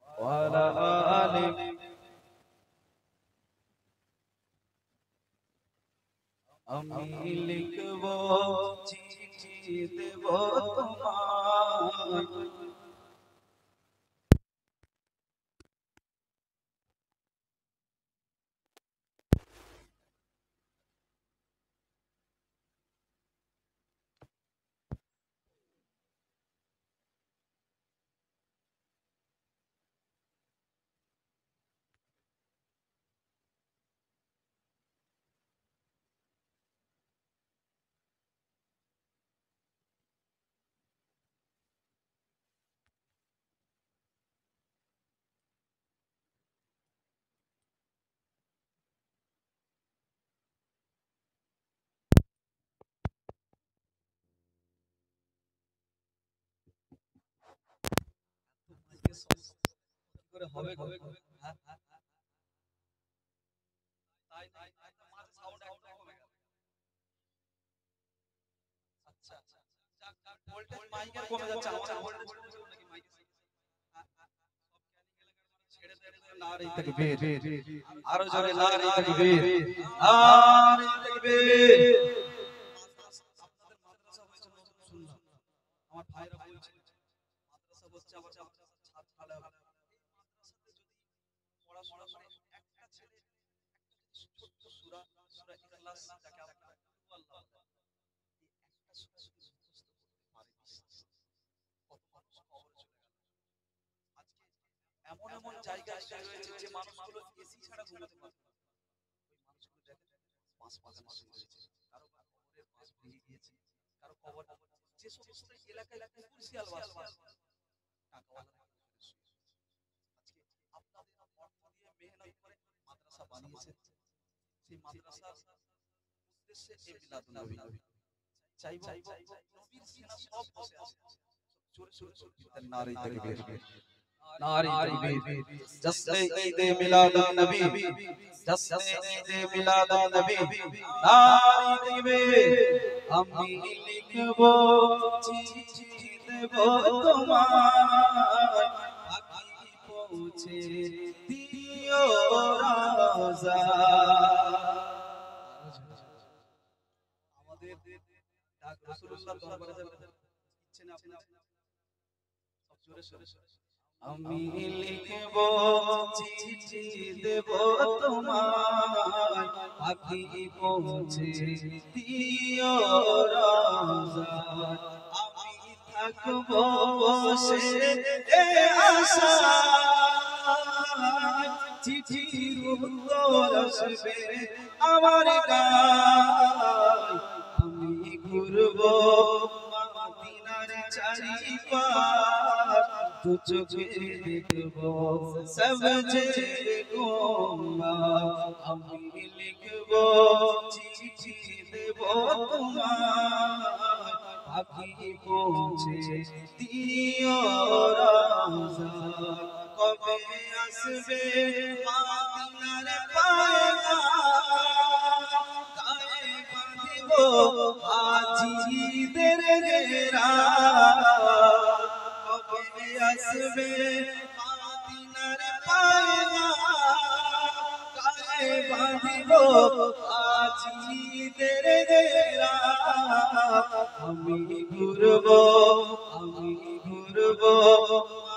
Speaker 2: ওয়া আলা আলি আমি লিখব চিঠি দেব তোমায়
Speaker 1: করে হবে হ্যাঁ তাই মাঝে সাউন্ড একদম কমে গেল আচ্ছা ভোল্টেজ মাইকের কমে যাচ্ছে আমাদের ভোল্টেজ নাকি মাইকের ছেড়ে দেন নারে তাকবীর আরো জোরে নারে তাকবীর নারে তাকবীর আপনাদের মাদ্রাসা হয়েছে নতুন শুনলাম আমার ভাইরা বলছে মাদ্রাসা হচ্ছে আবার ছাত্রালয় হবে মাদ্রাসাতে যদি পড়াশোনা করে একটা ছেলে ছোট্ট সূরা ইখলাস যাকে আমরা আল্লাহ একটা সূরা যদি মুখস্থ করতে পারে কত মানুষ কবরে চলে গেল আজকে এমন জায়গায় রয়েছে যে মানুষগুলো এসি ছাড়া ঘুমাতে পারে না ওই মানুষগুলো দেখেন পাঁচ বাগানে শুয়ে রয়েছে কারো কবরের পাশ ভেঙে গিয়েছে কারো কবর যে সমস্ত এলাকায় কুরসিয়াল বাস টাকাওয়ালা আজকে আপনাদের অর্থ দিয়ে মেহনত করে মাদ্রাসা বানিয়েছে সেই মাদ্রাসার উদ্দেশ্যে এই মিলাদুন নবী চাইবো নবীর সিনা সব বসে আছে জোরে জোরে নারে তাকবীর নারে তাকবীর জশ্নে ঈদ মিলাদুন নবী জশ্নে ঈদ মিলাদুন নবী নারে তাকবীর আমি লিখব চিঠি দেব তোমায় পাখি পৌঁছে দিও রাজা আমাদের ডাক রাসূলুল্লাহ দরবারে যাবেন ইচ্ছে না আপনি সব জোরে জোরে আমি লিখব চিঠি দেব তোমায় পাখি পৌঁছে দিও রাজা আমি থাকব বসে এ আশা চিঠির উত্তর আসবে আমার গায় আমি ঘুরব মদিনার চারিপাশ দু চোখে দেখব সবজে গোমা আমি লিখব চিঠি দেব তোমায় পাখি পৌঁছে দিও রাজা কবে আসবে মদিনার পায়গাম গায়ে বাঁধিব আজিদের ঘেরা কবে আসবে মদিনার পায়গাম গায়ে বাঁধিব আজিদের ঘেরা আমি ঘুরব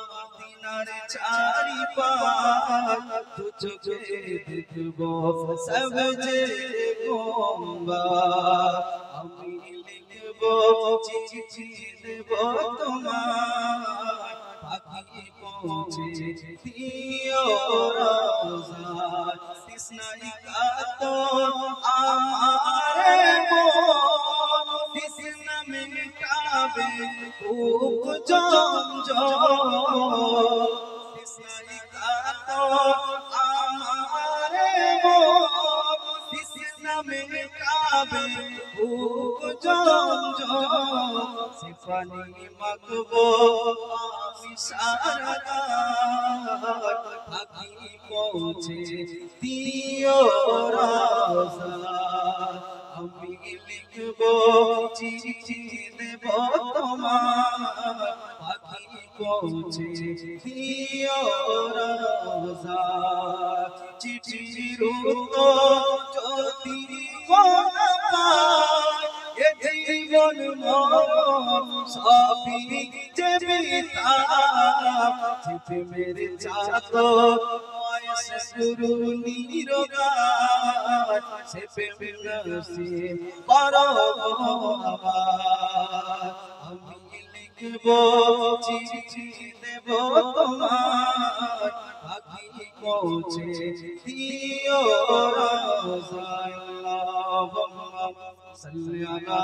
Speaker 1: মদিনার চারিপাশ দু চোখে দেখব সবজে গোম্বা আমি লিখব চিঠি দেব তোমায় পাখি পৌঁছে দিও রাজা তৃষ্ণাই কাতর আমারে মন তৃষ্ণা মেটাবে বুক জঞ্জল তৃষ্ণাই কাতর আমারে মন তৃষ্ণা মেটাবে
Speaker 2: বুক জমজম সে পানি মাখবো আমি সারা রাত থাকি পৌঁছে দিও রাজা আমি লিখবো চিঠি দেব তোমার পাখি পৌঁছে দিও রাজা চিঠির উত্তর যদি কোনা পায় এ জীবন মরণ সবই যে বিতাপ চিঠি মেরে চাতো সে গুরু নিরোগাত সে প্রেম নসিব করো আমার আমি লিখবো চিঠি দেব তোমার পাখি পৌঁছে দিও রাজা আল্লাহুম্মা সাল্লি আলা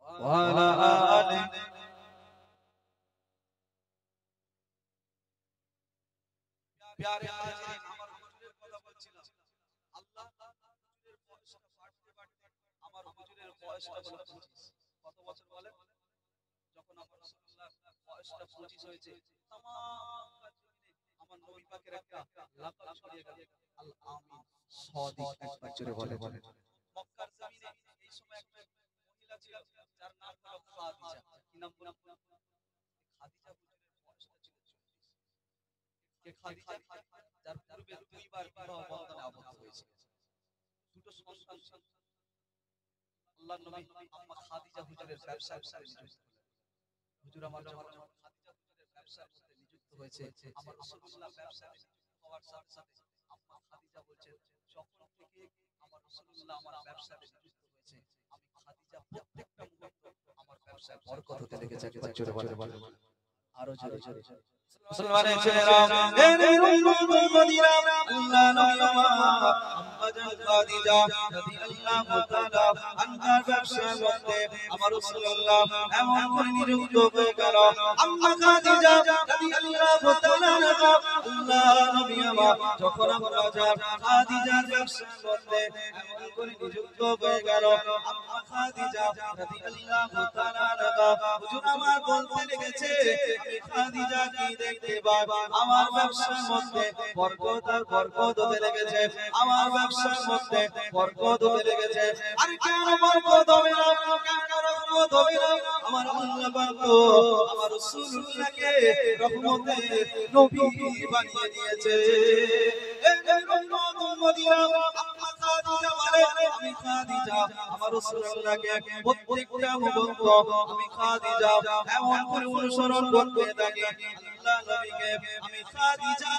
Speaker 2: ওয়া আলা আলি
Speaker 1: প্যারে হাজিরিন আমার হুজুরের কথা বলছিলাম আল্লাহ হুজুরের বয়সটা বাড়তে বাড়তে আমার হুজুরের বয়সটা হলো 25 কত বছর বলে যখন আমার রাসূলুল্লাহ বয়সটা 25 হয়েছে तमाम জমিনে আমার নবী পাকের একটা লাকাব ছড়িয়ে গেল আল আমিন সাদিক একবার জোরে বলে মক্কার জমিনে এই সময় একটা মহিলা ছিল যার নাম হলো খাদিজা কি নাম বললাম খাদিজা হুজুরের বয়সটা ছিল 40 কে খাদিজা যার পূর্বে দুইবার বিবাহ বন্ধনে আবদ্ধ হয়েছে দুটো সন্তান ছিল আল্লাহর নবী আম্মা খাদিজা হুজুরের ব্যবসার সাথে নিযুক্ত হলেন হুজুর আমার যখন খাদিজা হুজুরের ব্যবসার সাথে নিযুক্ত হয়েছে আমার রাসূলুল্লাহ ব্যবসায় নিযুক্ত হওয়ার সাথে সাথে আম্মা খাদিজা বলছেন যখন থেকে আমার রাসূলুল্লাহ আমার ব্যবসায় নিযুক্ত হয়েছে আমি খাদিজা প্রত্যেকটা মুহূর্ত আমার ব্যবসায় বরকত হতে লেগেছে একবার জোরে বলে আরো জোরে
Speaker 2: মুসলমানের ছেলেরা এর উম্মত মদিনা আল্লাহ নবী আমার আম্মা জান খাদিজা রাদিয়াল্লাহু তাআলা আনহার ব্যবসার মধ্যে আমার রাসূলুল্লাহ এমন করে নিযুক্ত হয়ে গেল আম্মা খাদিজা রাদিয়াল্লাহু তাআলা আনহা আল্লাহ নবী আমার যখন আম্মা জান খাদিজার ব্যবসার মধ্যে এমন করে নিযুক্ত হয়ে গেল আম্মা খাদিজা রাদিয়াল্লাহু তাআলা আনহা হুজুর আমার বলতে লেগেছে আমি খাদিজা কি দেখতে পাই আমার ব্যবসার মধ্যে বরকত আর বরকত হতে লেগেছে আমার ব্যবসার মধ্যে বরকত হতে লেগেছে আর কেন বরকত হবে না কেন রহমত হবে না আমার আল্লাহ পাক তো আমার রাসূলুল্লাহকে রহমতের নবী বানিয়ে দিয়েছে এই রহমত মদিনা আম্মা খাদিজা বলে আমি খাদিজা আমার রাসূলুল্লাহকে প্রত্যেকটা মুহূর্ত আমি খাদিজা এমন করে অনুসরণ করতে থাকি আল্লাহ নবীকে আমি খাদিজা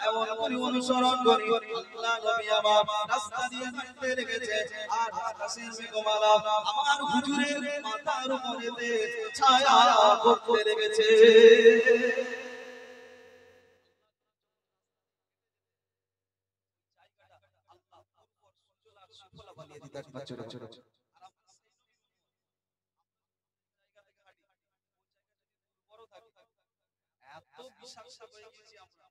Speaker 2: এমন করে অনুসরণ করি আল্লাহ নবী আমার রাস্তা দিয়ে হাঁটতে লেগেছে আর আকাশের মেঘমালা আমার হুজুরের মাথার উপরেতে ছায়া করতে লেগেছে
Speaker 1: এত বিষাক্ত হয়ে গেছি আমরা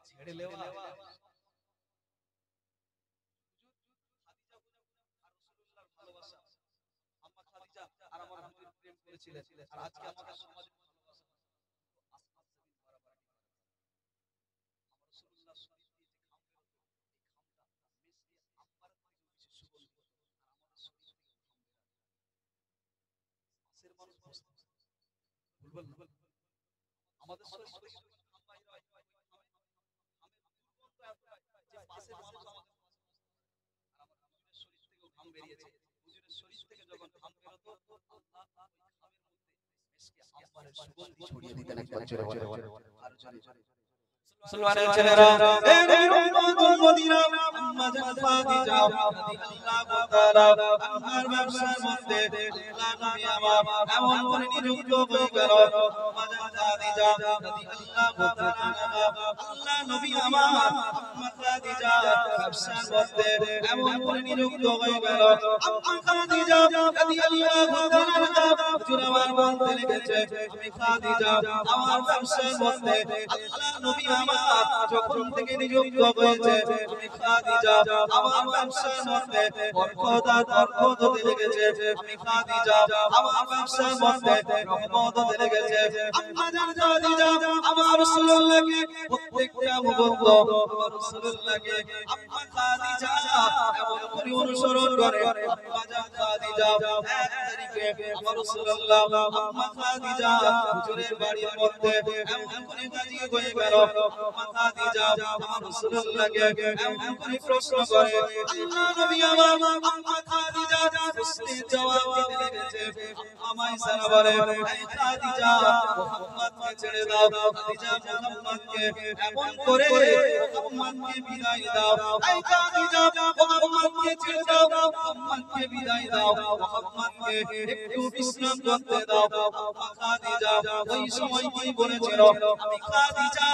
Speaker 1: ছেড়ে লেওয়া ভালোবাসা আম্মা খাদিজা আর আমার হুজুর প্রেম করেছিলেন আর আজকে আমাদের সমাজে ভালোবাসা আসমান জমিন বরাবর আমার রাসূলুল্লাহ শরীফ দিয়ে যে খাম বের হতো এই খামটা মিশিয়ে আম্মার থেকে বেশি সুগন্ধি হতো আর আমাদের শরীর থেকে খাম বের হয় পাশের মানুষ ভুলবেন না আমাদের শরীর থেকে যখন খাম বাইর হয় ওই খামের দুর্গন্ধ এতটাই যে পাশের মানুষ আমাদের আর আমার হুজুরের শরীর থেকেও ঘাম বেরিয়েছে হুজুরের শরীর থেকে যখন ঘাম বের হতো আল্লাহ ওই ঘামের মধ্যে মিশকে আম্মারের সুগন্ধি ছড়িয়ে দিতেন একবার জোরে বলে আর জোরে
Speaker 2: মুসলমানের ছেলেরা এ নবীর উম্মত মদিনা আম্মা জান খাদিজা রাদিয়াল্লাহু তাআলা আনহার ব্যবসার মধ্যে আল্লাহ নবী আমার এমন করে নিযুক্ত হয়ে গেল আম্মা জান খাদিজা রাদিয়াল্লাহু তাআলা আল্লাহ নবী আমার আম্মা খাদিজা ব্যবসার মধ্যে এমন করে নিযুক্ত হয়ে গেল আম্মা খাদিজা রাদিয়াল্লাহু তাআলা হুজুর আমার বলতে লেগেছে আমি খাদিজা আমার ব্যবসার মধ্যে আল্লাহ নবী আমার যখন থেকে নিযুক্ত হয়েছে আমি খাদিজা আমার ব্যবসার মধ্যে বরকত হতে লেগেছে আমি খাদিজা আমার ব্যবসার মধ্যে রহমত হতে লেগেছে আম্মা জান খাদিজা আমার রাসূলুল্লাহকে প্রত্যেকটা মুহূর্ত আমার রাসূলুল্লাহকে আম্মা খাদিজা এমন করে অনুসরণ করে আম্মা জান খাদিজা এক তারিখে আমার রাসূলুল্লাহ আম্মা খাদিজা হুজুরের বাড়ির মধ্যে এমন করে হাজির হয়ে গেল আম্মা খাদিজা আমার রাসূলুল্লাহকে এমন করে প্রশ্ন করে আল্লাহ নবী আমার আম্মা খাদিজা প্রশ্নের জবাব দিতে লেগেছে আম্মা ইসারা বলে এই খাদিজা মুহাম্মদকে ছেড়ে দাও খাদিজা মুহাম্মদকে এমন করে মুহাম্মদকে বিদায় দাও এই খাদিজা মুহাম্মদকে ছেড়ে দাও মুহাম্মদকে বিদায় দাও মুহাম্মদকে একটু বিশ্রাম করতে দাও আম্মা খাদিজা ওই সময় কি বলেছিল আমি খাদিজা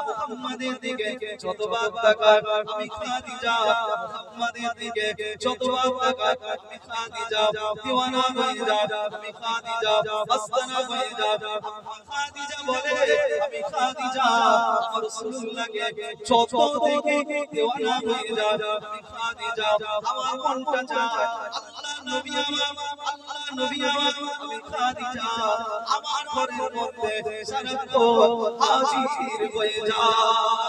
Speaker 2: মুহাম্মাদের দিকে যতবার তাকাই আমি খাদিজা মুহাম্মাদের দিকে যতবার তাকাই আমি খাদিজা দিওয়ানা হয়ে যাই আমি খাদিজা মাস্তানা হয়ে যাই আম্মা খাদিজা বলে আমি খাদিজা আমার রাসূলুল্লাহকে যত দেখে দিওয়ানা হয়ে যাই আমি খাদিজা আমার মনটা চায় আল্লাহ নবী আমার আমি খাদিজা আমার ঘরের মধ্যে সারাক্ষণ হাজির হয়ে যায়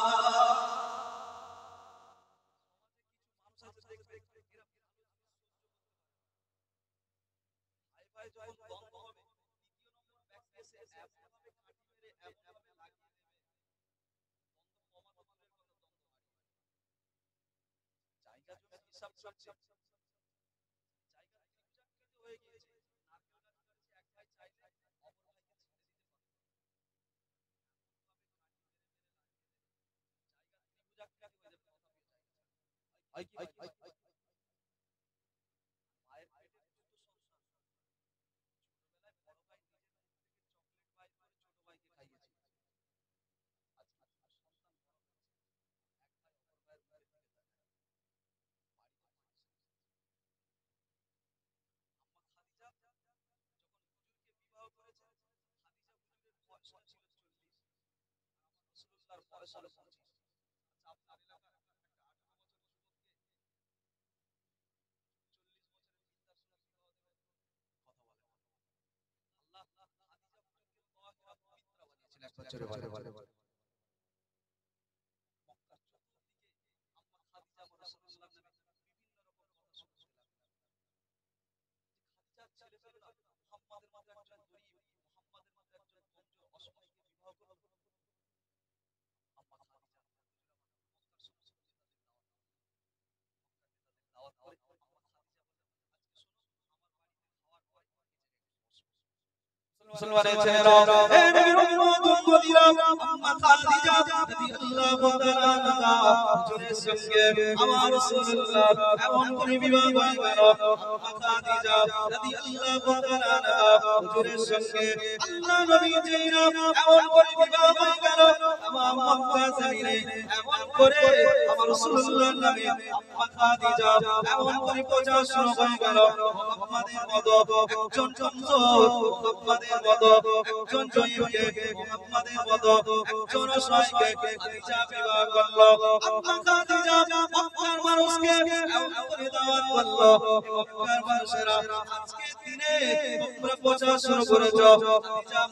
Speaker 2: মুসলমানের ছেলেরা এ নবীর উম্মত মদিনা আম্মা খাদিজা রাদিয়াল্লাহু তাআলা আনহা হুজুরের সঙ্গে আমার রাসূলুল্লাহ এমন করে বিবাহ হয়ে গেল আম্মা খাদিজা রাদিয়াল্লাহু তাআলা আনহা হুজুরের সঙ্গে আল্লাহ নবী জিনা এমন করে বিবাহ হয়ে গেল আমার মক্কা জমিনে এমন করে আমার রাসূলুল্লাহ নবী আম্মা খাদিজা এমন করে প্রচার শুরু হয়ে গেল মুহাম্মাদের মতো একজন মুহাম্মাদের মতো একজন জয়ীকে মুহাম্মাদের মতো একজন অসহায়কে খাদিজা বিবাহ করলো আম্মা খাদিজা মক্কার মানুষকে এমন করে দাওয়াত করলো মক্কার মানুষেরা আজকে দিনে তোমরা প্রচার শুরু করেছো খাদিজা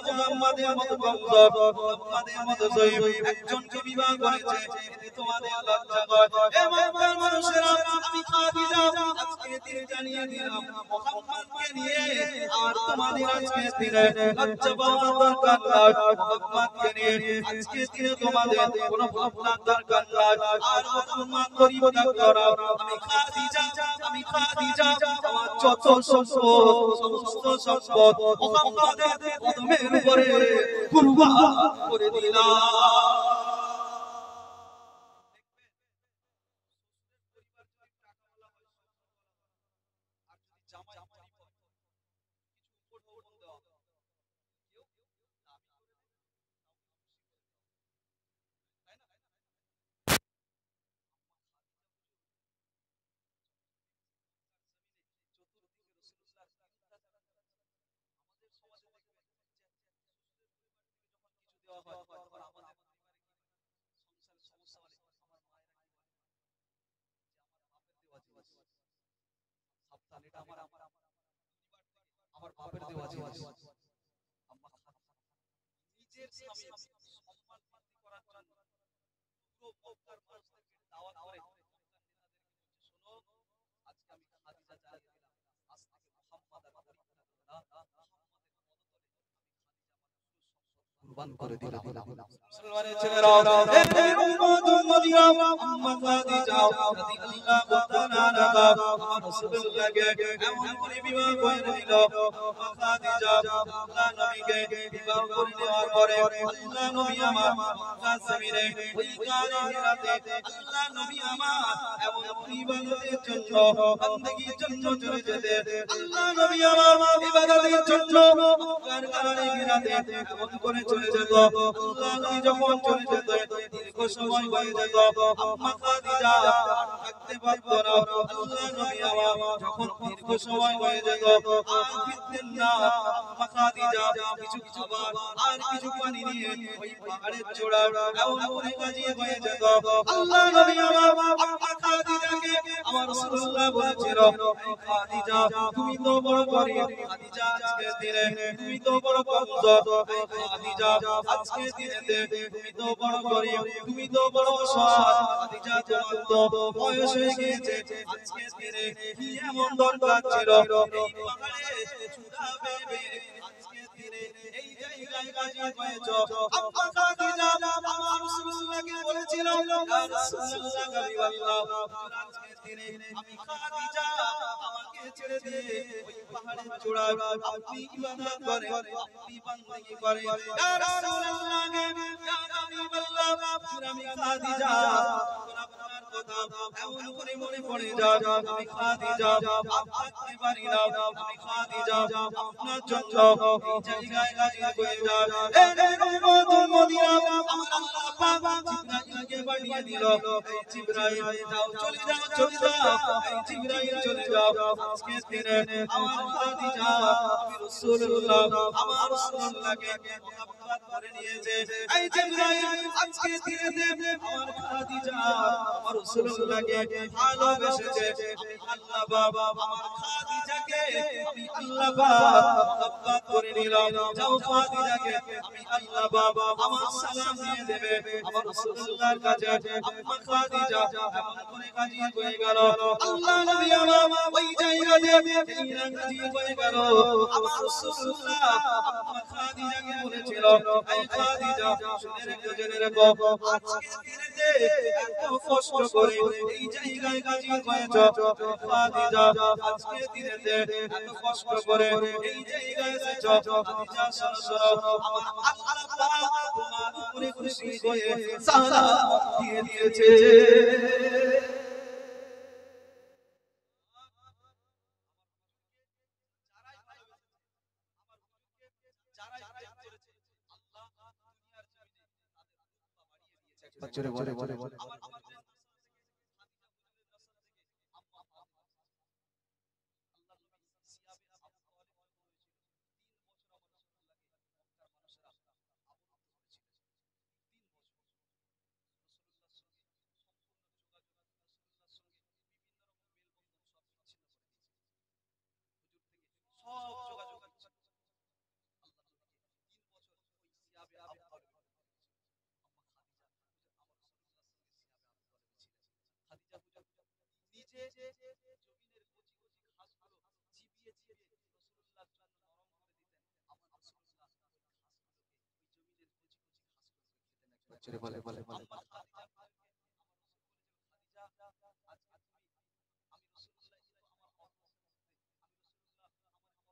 Speaker 2: মুহাম্মাদের মতো বংশ মুহাম্মাদের মতো জয়ী একজনকে বিবাহ করেছে এতে তোমাদের লজ্জা হয় এ মক্কার মানুষেরা আমি খাদিজা আজকে দিনে জানিয়ে দিলাম মুহাম্মদকে নিয়ে আর তোমাদের আজকে দিনে লজ্জা পাওয়ার দরকার নাই মুহাম্মদকে নিয়ে আজকে দিনে তোমাদের কোনো ভাবনার দরকার নাই আর মুহাম্মদ গরিব ডাক্তারা আমি খাদিজা আমার যত সম্পদ সমস্ত সম্পদ মুহাম্মদের কদমের উপরে কুরবান করে দিলাম আমার বাপের দেওয়া জিনিস নিজের স্বামীর সম্মান বৃদ্ধি করার জন্য পুরো মক্কার মানুষদেরকে দাওয়াত করে শোনো আজকে আমি খাদিজা জানিয়ে দিলাম আজ থেকে মুহাম্মদ আর কুরবান করে দিলাম মুসলমানের ছেলেরা এই উম্মত মদিনা আম্মা খাদিজা রাদিয়াল্লাহু তাআলা আনহা আমার রাসূলুল্লাহকে এমন করে বিবাহ করে দিল আম্মা খাদিজা আল্লাহ নবীকে বিবাহ করে দেওয়ার পরে আল্লাহ নবী আমার মক্কা জমিনে ওই কালে রাতে আল্লাহ নবী আমার এমন ইবাদতের জন্য বندگির জন্য চলে যেতে আল্লাহ নবী আমার ইবাদতের জন্য মক্কার কালে রাতে এমন করে চলে যেত আল্লাহ নবী যখন চলে যেত দীর্ঘ সময় হয়ে যেত আম্মা খাদিজা থাকতে পারত না আল্লাহ নবী আমার যখন দীর্ঘ সময় হয়ে যেত আর ফিরতেন না আম্মা খাদিজা কিছু খাবার আর কিছু পানি নিয়ে ওই পাহাড়ের চূড়ায় এমন করে কাজে হয়ে যেত আল্লাহ নবী আমার আম্মা খাদিজাকে আমার রাসূলুল্লাহ বলেছিল খাদিজা তুমি তো বড় গরীব খাদিজা আজকে দিনে তুমি তো বড় কমজোর খাদিজা আজকে দিনেতে তুমি তো বড় গরীব তুমি তো বড় অসহায় খাদিজা তোমার তো বয়স হয়ে গিয়েছে আজকে দিনে কি এমন দরকার ছিল এই পাহাড়ে চূড়া বেবে আজকে দিনে এই জায়গায় কাজে হয়েছো আম্মা খাদিজা আমার রাসূলুল্লাহকে বলেছিল ইয়া রাসূলুল্লাহ হাবিবাল্লাহ আজকে দিনে আমি খাদিজা আমাকে ছেড়ে দিয়ে ওই পাহাড়ের চূড়ায় আপনি ইবাদত করেন আপনি বندگی করেন ইয়া রাসূলুল্লাহ ইয়া হাবিবাল্লাহ আমি খাদিজা আপনার কথা এমন করে মনে পড়ে যায় আমি খাদিজা থাকতে পারি না আমি খাদিজা আপনার জন্য এই জায়গায় কাজে হয়ে যায় এই উম্মত মদিনা আমার আল্লাহ পাক জিবরাইলকে পাঠিয়ে দিল এই জিবরাইল যাও চলে যাও এই জিবরাইল চলে যাও আজকে দিনে আমার খাদিজা আমি রাসূলুল্লাহ আমার রাসূলুল্লাহকে মোহাব্বত করে নিয়েছে এই জিবরাইল আজকে দিনে আমার খাদিজা আমার রাসূলুল্লাহকে ভালোবেসেছে আমি আল্লাহ বাবা আমার খাদিজাকে আমি আল্লাহ বাবা মোহাব্বত করে নিলাম যাও খাদিজাকে আমি আল্লাহ বাবা আমার সালাম দিয়ে দেবে আমার রাসূলুল্লাহর কাছে আম্মা খাদিজা এমন করে কাজী হয়ে গেল আল্লাহ নবী আমার ওই জায়গাতে কাজী হয়ে গেল আমার রাসূলুল্লাহ আম্মা খাদিজাকে বলেছিল এই খাদিজা জেনে রেখো আজকে দিনেতে এত কষ্ট করে এই জায়গায় কাজী হয়েছো খাদিজা আজকে দিনেতে এত কষ্ট করে এই জায়গায় এসেছো খাদিজা শোনো আমার আল্লাহ পাক তোমার উপরে খুশি হয়ে সালাম দিয়ে দিয়েছে বলে জোরে বলে বলে বলে
Speaker 1: আম্মা খাদিজা খাদিজা আজকে আমি রাসূলুল্লাহ কিন্তু আমার অর্থ আমি রাসূলুল্লাহ আমার কষ্ট হয় না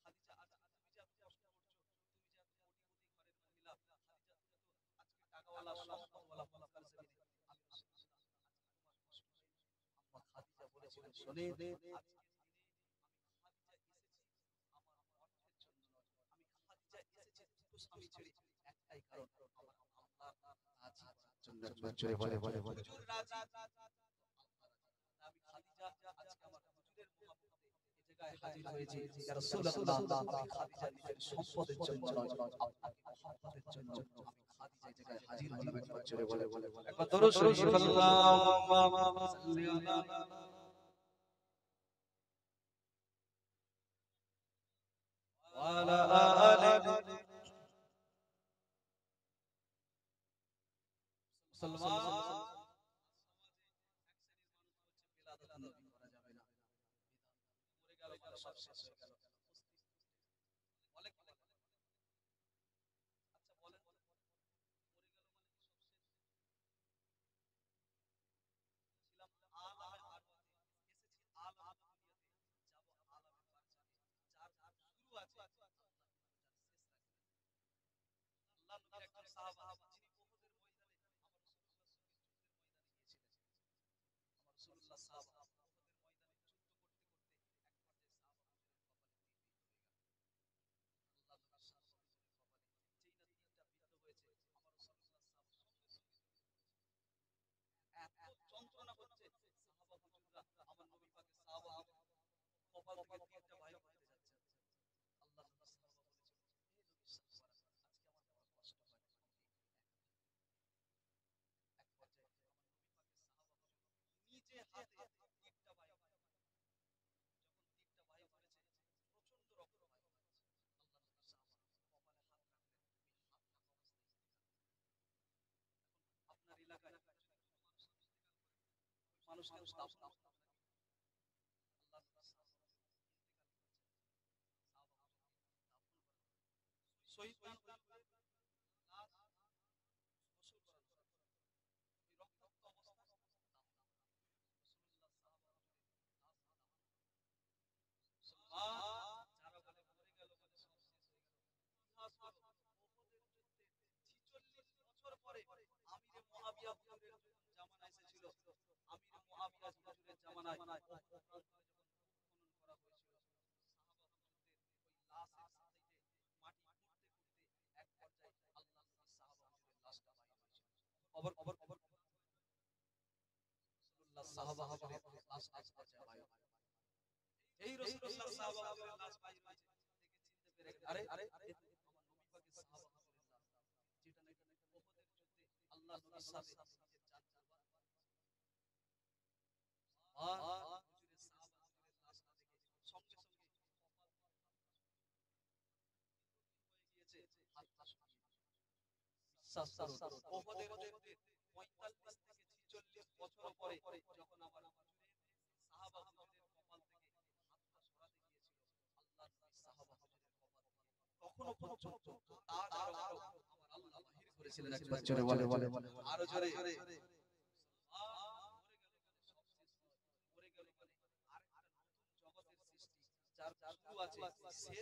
Speaker 1: খাদিজা আজ তুমি যে এত কষ্ট করছো তুমি যে এত কোটিপতি ঘরের মহিলা খাদিজা তুমি তো আজকে টাকাওয়ালা সম্পদওয়ালা ফলাফল জমিনে আমি রাসূলুল্লাহ আজকে তোমার কষ্ট হয় না আম্মা খাদিজা বলেছিলেন শুনে আজকে খাদিজা এসেছি আমার অর্থের জন্য নয় আমি খাদিজা এসেছি দুটো স্বামী ছেড়ে একটাই কারণ আমার আল্লাহ রাজি জন্য
Speaker 2: জোরে বলে বলে বলে
Speaker 1: হুজুর রাজি আমি খাদিজা আজকে আমার হুজুরের মহব্বতে এই জায়গায় হাজির হয়েছি ইয়া রাসূলুল্লাহ আমি খাদিজা নিজের সম্পদের জন্য নয় আপনাকে মহব্বতের জন্য আমি খাদিজা এই জায়গায় হাজির হলাম একবার
Speaker 2: জোরে বলে বলে বলে
Speaker 1: একবার দরুদ শরীফ আল্লাহুম্মা সাল্লি আলা وعلى آله মুসলমান সমাজে এক শ্রেণীর মানুষ হচ্ছে বেলাদাত নবী করা যাবে না মরে গেল মানে সব শেষ হয়ে গেল বলে কি বলে আচ্ছা বলেন মরে গেল মানে কি সব শেষ ছিলাম আলামে আরওয়াতে এসেছি আলামে দুনিয়াতে যাব আলামে বারজাখে যার শুরু আছে আল্লাহ কিন্তু যার শেষ রাখবে আল্লাহ নবীর একজন সাহাবা যিনি উহুদের ময়দানে আমার রাসূলুল্লাহর সঙ্গে যুদ্ধের ময়দানে গিয়েছিলেন আমার রাসূলুল্লাহ সাহাবা উহুদের ময়দানে যুদ্ধ করতে করতে এক পর্যায়ে সাহাবা হুজুরের কপালে তীর বিদ্ধ হয়ে গেল আল্লাহ নবীর সাহাবা হুজুরের কপালে যেই না তীরটা বিদ্ধ হয়েছে আমার রাসূলুল্লাহ সাহাবা সঙ্গে সঙ্গে দৌড়ে পড়েছে এত যন্ত্রণা হচ্ছে সাহাবা হুজুররা আমার নবী পাকের সাহাবা কপাল থেকে তীরটা বাইরে করতে যাচ্ছে আল্লাহ নবীর সাহাবা বলেছিল হে নবীর সাহাবারা আজকে আমার বড় কষ্ট হয় আমাকে এক পর্যায়ে আমার নবী পাকের সাহাবা হুজুর নিজে হাতে তীরটা বাইরে যখন তীরটা বাইরে করেছে প্রচন্ড রক্ত বাইরে হয়েছে আল্লাহ নবীর সাহাবা কপালে হাত রাখলেন ওই হাত থাকা অবস্থায় ইন্তেকাল এখন আপনার এলাকায় যদি কোনো মানুষ ইন্তেকাল করে ওই মানুষকে দাফন করতে হবে নাকি আল্লাহ নবীর সাহাবা হুজুর ইন্তেকাল করেছেন সাহাবা হুজুরকে দাফন করা হলো শহীদ দান ওই লাশ গোসল করানো হলো ওই রক্তাক্ত অবস্থায় দাফন করা হলো রাসূলুল্লাহ সাহাবা হুজুরের লাশ দাফন করা হলো মুসলমান যারা বলে মরে গেল বলে সব শেষ হয়ে গেল ইতিহাস বলো উহুদের যুদ্ধে 46 বছর পরে আমিরে মুআবিয়া হুজুরের যখন জামানা এসেছিল আমিরে মুআবিয়া হুজুরের জামানায় উহুদ প্রান্তরে যখন উৎখনন করা হয়েছিল সাহাবা হুজুরদের ওই লাশের সাথে মাটি খুঁড়তে খুঁড়তে এক পর্যায়ে আল্লাহ নবী সাহাবা হুজুরের লাশটা বাইরে হয়েছিল খবর খবর খবর রাসূলুল্লাহ সাহাবা হুজুরের লাশ এক পর্যায়ে বাইরে এই রাসূলুল্লাহ সাহাবা হুজুরের লাশ বাইরে হয়েছে দেখে চিনতে পেরে আরে আরে আমার নবী পাকের সাহাবা হুজুরের লাশ যেটা নাকি উহুদের যুদ্ধে আল্লাহ নবীর সাথে নিজের জান কুরবান করেছে হুজুরের সাহাবা হুজুরের লাশটা দেখে সঙ্গে সঙ্গে কপাল হয়ে গিয়েছে হাতটা শুকিয়ে বিশ্বাস করুন উহুদের যুদ্ধে 45 থেকে 46 বছর পরে যখন আমার হুজুরের সাহাবা হুজুরের কপাল থেকে হাতটা সরাতে গিয়েছিল আল্লাহ নবী সাহাবা হুজুরের কপাল থেকে তখনো পর্যন্ত তার আরো আমার আল্লাহ বাহির করেছিলেন একবার
Speaker 2: জোরে বলে বলে বলে
Speaker 1: আরো জোরে মরে গেল বলে সব শেষ নয় মরে গেল বলে আরেকটা নতুন জগতের সৃষ্টি যার শুরু আছে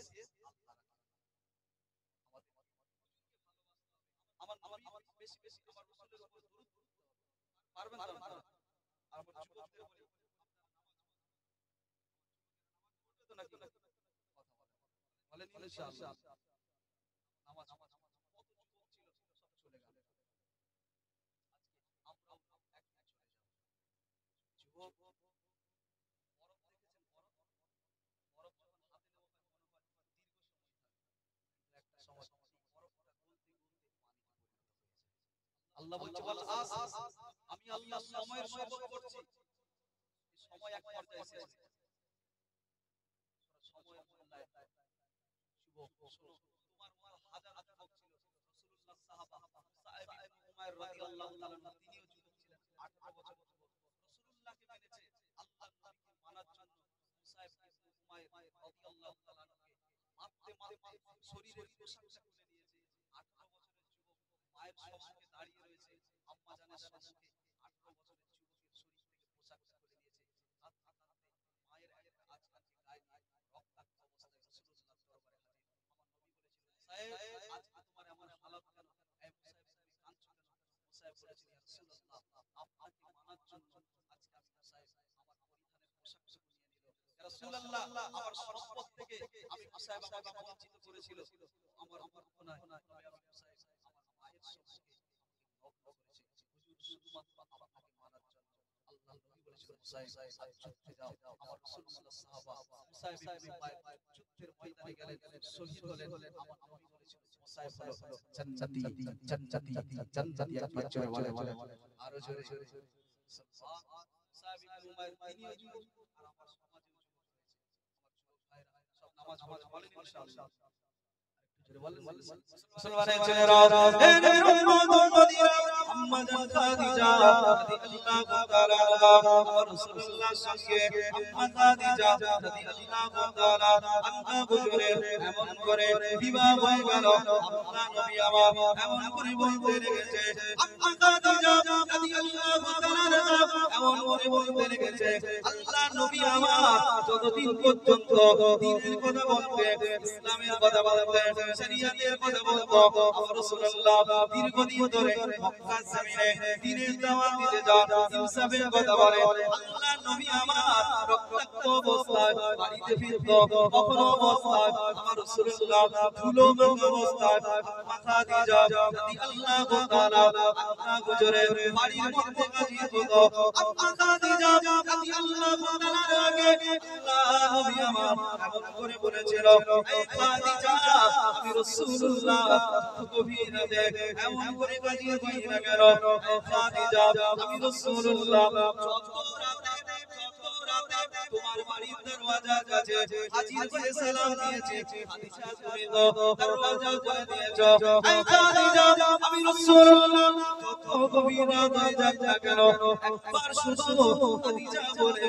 Speaker 1: শেষ আল্লাহ রাখে আমাদের হুজুরকে ভালোবাসতে হবে আমার নবী বেশি বেশি আমার রাসূলের উপর দরুদ পড়তে হবে পারবেন তো আপনারা আর আমার যুবকদের বলি আপনারা নামাজ পড়ুন আমার যুবকেরা নামাজ পড়বে তো নাকি কথা বলেন ইনশাআল্লাহ নামাজ কত যুবক ছিল সব চলে গেল আজকে আমরাও একদিন চলে যাব যুবক বরফ দেখেছেন বরফ বরফ যখন হাতে নেওয়া হয় মনে হয় দীর্ঘ সময় থাকবে কিন্তু একটা সময় সেই বরফটা গলতে গলতে পানিতে পরিণত হয়ে যায় আল্লাহ বলছে ওয়াল আস আমি আল্লাহ সময়ের শপথ করছি এই সময় এক পর্যায়ে শেষ হয়ে যাবে সময়ের মূল্যায়ন যুবক শোনো তোমার মতো হাজার যুবক ছিল রাসূলুল্লাহ সাহাবা মুসাইব ইবনে উমাইর রাদিয়াল্লাহু তাআলা তিনিও যুবক ছিলেন 18 বছর যুবক রাসূলুল্লাহকে মেনেছে আল্লাহর নবীকে মানার জন্য মুসাইব ইবনে উমাইর রাদিয়াল্লাহু তাআলাকে মারতে মারতে শরীরের পোশাকটা খুলে নিয়েছে 18 বছরের যুবক মায়ের সম্মুখে দাঁড়িয়ে আম্মা জানের সম্মুখে 18 বছরের যুবকের শরীর থেকে পোশাকটা খুলে দিয়েছে। মায়ের একটা আজকালকে গায়ে রক্তাক্ত অবস্থায় রাসূলুল্লাহ দরবারে হাজির। আমার নবী বলেছিলেন, সাহেব আজকে তোমার এমন হালাত কেন? এই মুসাইব তুমি কাঁদছো কেন? মুসাইব বলেছিল, ইয়া রাসূলুল্লাহ, আপনাকে মানার জন্য আজকে আমি মুসাইব আমার পরিধানের পোশাকটা নিয়ে নিল। ইয়া রাসূলুল্লাহ, আমার সম্পদ থেকে আমি মুসাইব আমাকে বঞ্চিত করেছিল, আমার দুঃখ নাই, তবে আমি মুসাইব আমার মায়ের সম্মুখে নগ্ন করেছি। হুজুর শুধুমাত্র আপনাকে মানার জন্য। আল্লাহ নবী বলেছিল, মুসাইব যুদ্ধে যাও। আমার রাসূলুল্লাহ সাহাবা মুসাইব ইবনে উমাইর যুদ্ধের ময়দানে গেলেন, শহীদ হলেন। আমার নবী বলেছিল, মুসাইব হলো জান্নাতি জান্নাতি জান্নাতি। একবার জোরে বলে, আরো জোরে। সুবহানাল্লাহ। মুসাইব ইবনে উমাইর তিনিও যুবক, আর আমার সমাজেও যুবক রয়েছে। আমার যুবক ভাইরা সব নামাজ পড়েন ইনশাআল্লাহ। মুসলমানের ছেলেরা, হে নবীর উম্মত মদিনা, আম্মা জান খাদিজা রাদিয়াল্লাহু তাআলা আনহা, রাসূলুল্লাহর সঙ্গে আম্মা খাদিজা রাদিয়াল্লাহু তাআলা আনহা হুজুরে এমন করে বিবাহ হয়ে গেল। আল্লাহ নবী আমার এমন করে বলতে লেগেছে, আম্মা খাদিজা রাদিয়াল্লাহু তাআলা আনহা এমন করে বলতে লেগেছে, আল্লাহ নবী আমার যতদিন পর্যন্ত দ্বীনের কথা বলতে, ইসলামের কথা বলতে, শরীয়তের কথা বলতো, আমার রাসূলুল্লাহ দীর্ঘদিন ধরে মক্কা জমিনে দ্বীনের দাওয়াত দিতে যান, ইনসাফের কথা বলে। আল্লাহ নবী আমার রক্তাক্ত অবস্থায় বাড়িতে ফিরতো, কখনো অবস্থায় আমার রাসূলুল্লাহ ধুলো মাখা অবস্থায় আম্মা খাদিজা রাদিয়াল্লাহু তাআলা আনহা হুজুরে বাড়ির মধ্যে হাজির হতো। আম্মা খাদিজা রাদিয়াল্লাহু তাআলার আগে আল্লাহ নবী আমার এমন করে বলেছিল, এই খাদিজা আমি রাসূলুল্লাহ গভীর রাতে এমন করে হাজির হয়ে গেল, এই খাদিজা আমি রাসূলুল্লাহ যত রাতে তোমার বাড়ির দরওয়াজার কাছে হাজির হয়ে সালাম দিয়েছি, খাদিজা তুমি তো দরওয়াজা খুলে দিয়েছো। এই খাদিজা আমি রাসূলুল্লাহ যত গভীর রাত হয়ে যাক না কেন একবার শুধু খাদিজা বলে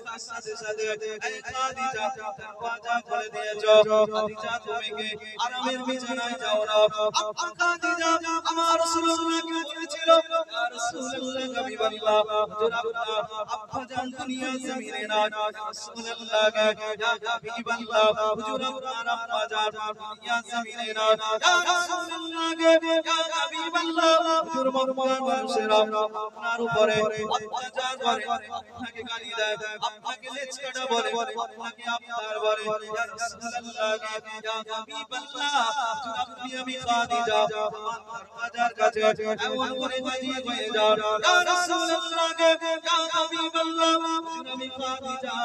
Speaker 1: তার সাথে সাথে এই খাদিজা দরওয়াজা খুলে দিয়েছো। খাদিজা তুমি কি আরামের বিছানায় যাও না? আম্মা খাদিজা আমার রাসূলুল্লাহকে বলেছিল, ইয়া রাসূলুল্লাহ হাবিবাল্লাহ, হুজুর আপনার আব্বা জান দুনিয়া জমিনে না, ইয়া রাসূলুল্লাহ ইয়া হাবিবাল্লাহ, হুজুর আপনার আব্বা জান দুনিয়া জমিনে না, ইয়া রাসূলুল্লাহ ইয়া হাবিবাল্লাহ, হুজুর মক্কার মানুষেরা আপনার উপরে অত্যাচার করে, আপনাকে গালি দেয়, আপনাকে লেজ কাটা বলে, আপনাকে আপনার বলে। ইয়া রাসূলুল্লাহ ইয়া হাবিবাল্লাহ, হুজুর আপনি আমি খাদিজা আমার দরওয়াজার কাছে এমন করে হাজির হয়ে যান, ইয়া রাসূলুল্লাহ ইয়া হাবিবাল্লাহ, হুজুর আমি খাদিজা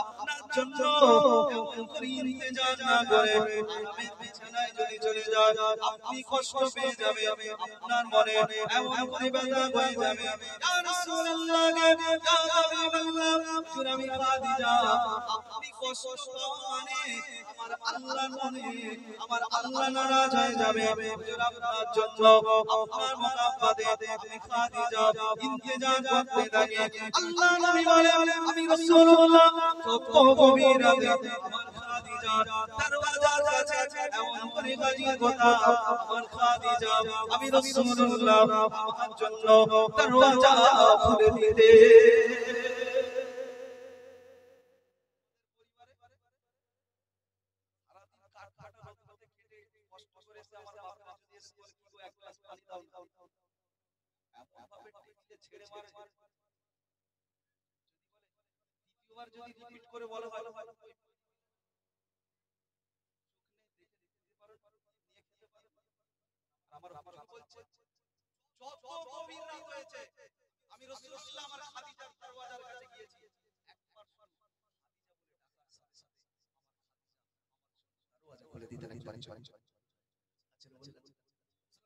Speaker 1: আপনার জন্য এমন করে ইন্তজার না করে আরামের বিছানায় যদি চলে যান আপনি কষ্ট পেয়ে যাবে, আপনার মনে এমন করে ব্যথা হয়ে যাবে। ইয়া রাসূলুল্লাহ ইয়া হাবিবাল্লাহ, হুজুর আমি খাদিজা আপনি কষ্ট মানে আমার আল্লাহর মনে আমার আল্লাহ নারাজ হয়ে যাবে। হুজুর আপনার জন্য আপনার মুহাব্বতে আমি খাদিজা ইন্তজার করতে থাকি। আল্লাহ নবী বলে, আমি রাসূলুল্লাহ যত গভীর রাতে আমার খাদিজা দরওয়াজার কাছে এমন করে হাজির হতাম, আমার খাদিজা আমি রাসূলুল্লাহ আমার জন্য দরওয়াজা খুলে দিতে। ছেড়ে মারে দ্বিতীয়বার যদি রিপিট করে বলা হয় আমার বলছে যত গভীর রাত হয়েছে আমি রাসূলুল্লাহ আমার খাদিজার দরওয়াজার কাছে গিয়েছি, একবার খাদিজা বলে ডাকার সাথে সাথে আমার খাদিজা আমার দরওয়াজা খুলে দিতে একবার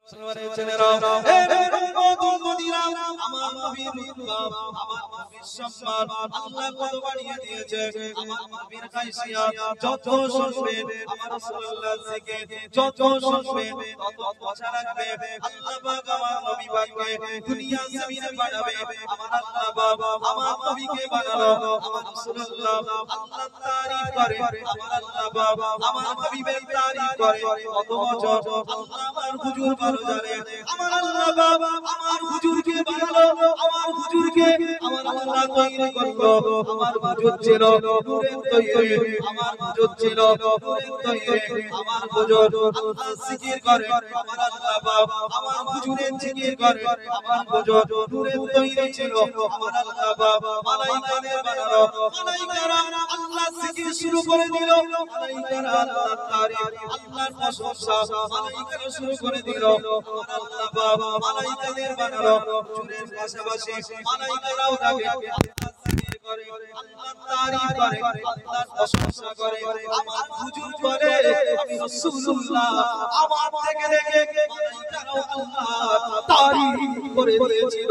Speaker 1: মুসলমানের ছেলেরা, হে উম্মত মদিনা, আমার নবীর ইকরাম, আমার নবীর সম্মান আল্লাহ কত বাড়িয়ে দিয়েছে। আমার নবীর হাইসিয়াত যত শুনবে, আমার রাসূলুল্লাহ থেকে যত শুনবে তত মজা লাগবে। আল্লাহ পাক আমার নবী পাককে দুনিয়া জমিনে বানাবে, আমার আল্লাহ পাক আমার নবীকে বানালো, আমার রাসূলুল্লাহ আল্লাহ তারিফ করে, আমার আল্লাহ পাক আমার হাবিবের তারিফ করে। কত বছর আল্লাহ আমার হুজুর
Speaker 2: ভালো জানে আমার আল্লাহ বাবা আমার হুজুরকে বানালো আমার হুজুরকে আমার আল্লাহ তৈরি করলো আমার হুজুর ছিল নূরের তৈরি আমার হুজুর ছিল নূরের তৈরি আমার হুজুর আল্লাহ জিকির করে আমার আল্লাহ বাবা আমার হুজুরের জিকির করে আমার হুজুর নূরের তৈরি ছিল আমার আল্লাহ বাবা মালাইকাদের বানালো মালাইকারা আল্লাহ জিকির শুরু করে দিল মালাইকারা আল্লাহর তারিফ আল্লাহর প্রশংসা মালাইকারা শুরু করে দিল আমার আল্লাহ বাবা মালাইকাদের বানালো হুজুরের পাশাপাশি মালাইকারাও থাকে আল্লাহ জিকির করে আল্লাহর তারিফ করে আল্লাহর প্রশংসা করে আমার হুজুর বলে আমি রাসূলুল্লাহ আমার থেকে দেখে মালাইকারাও আল্লাহর তারিফ করে দিয়েছিল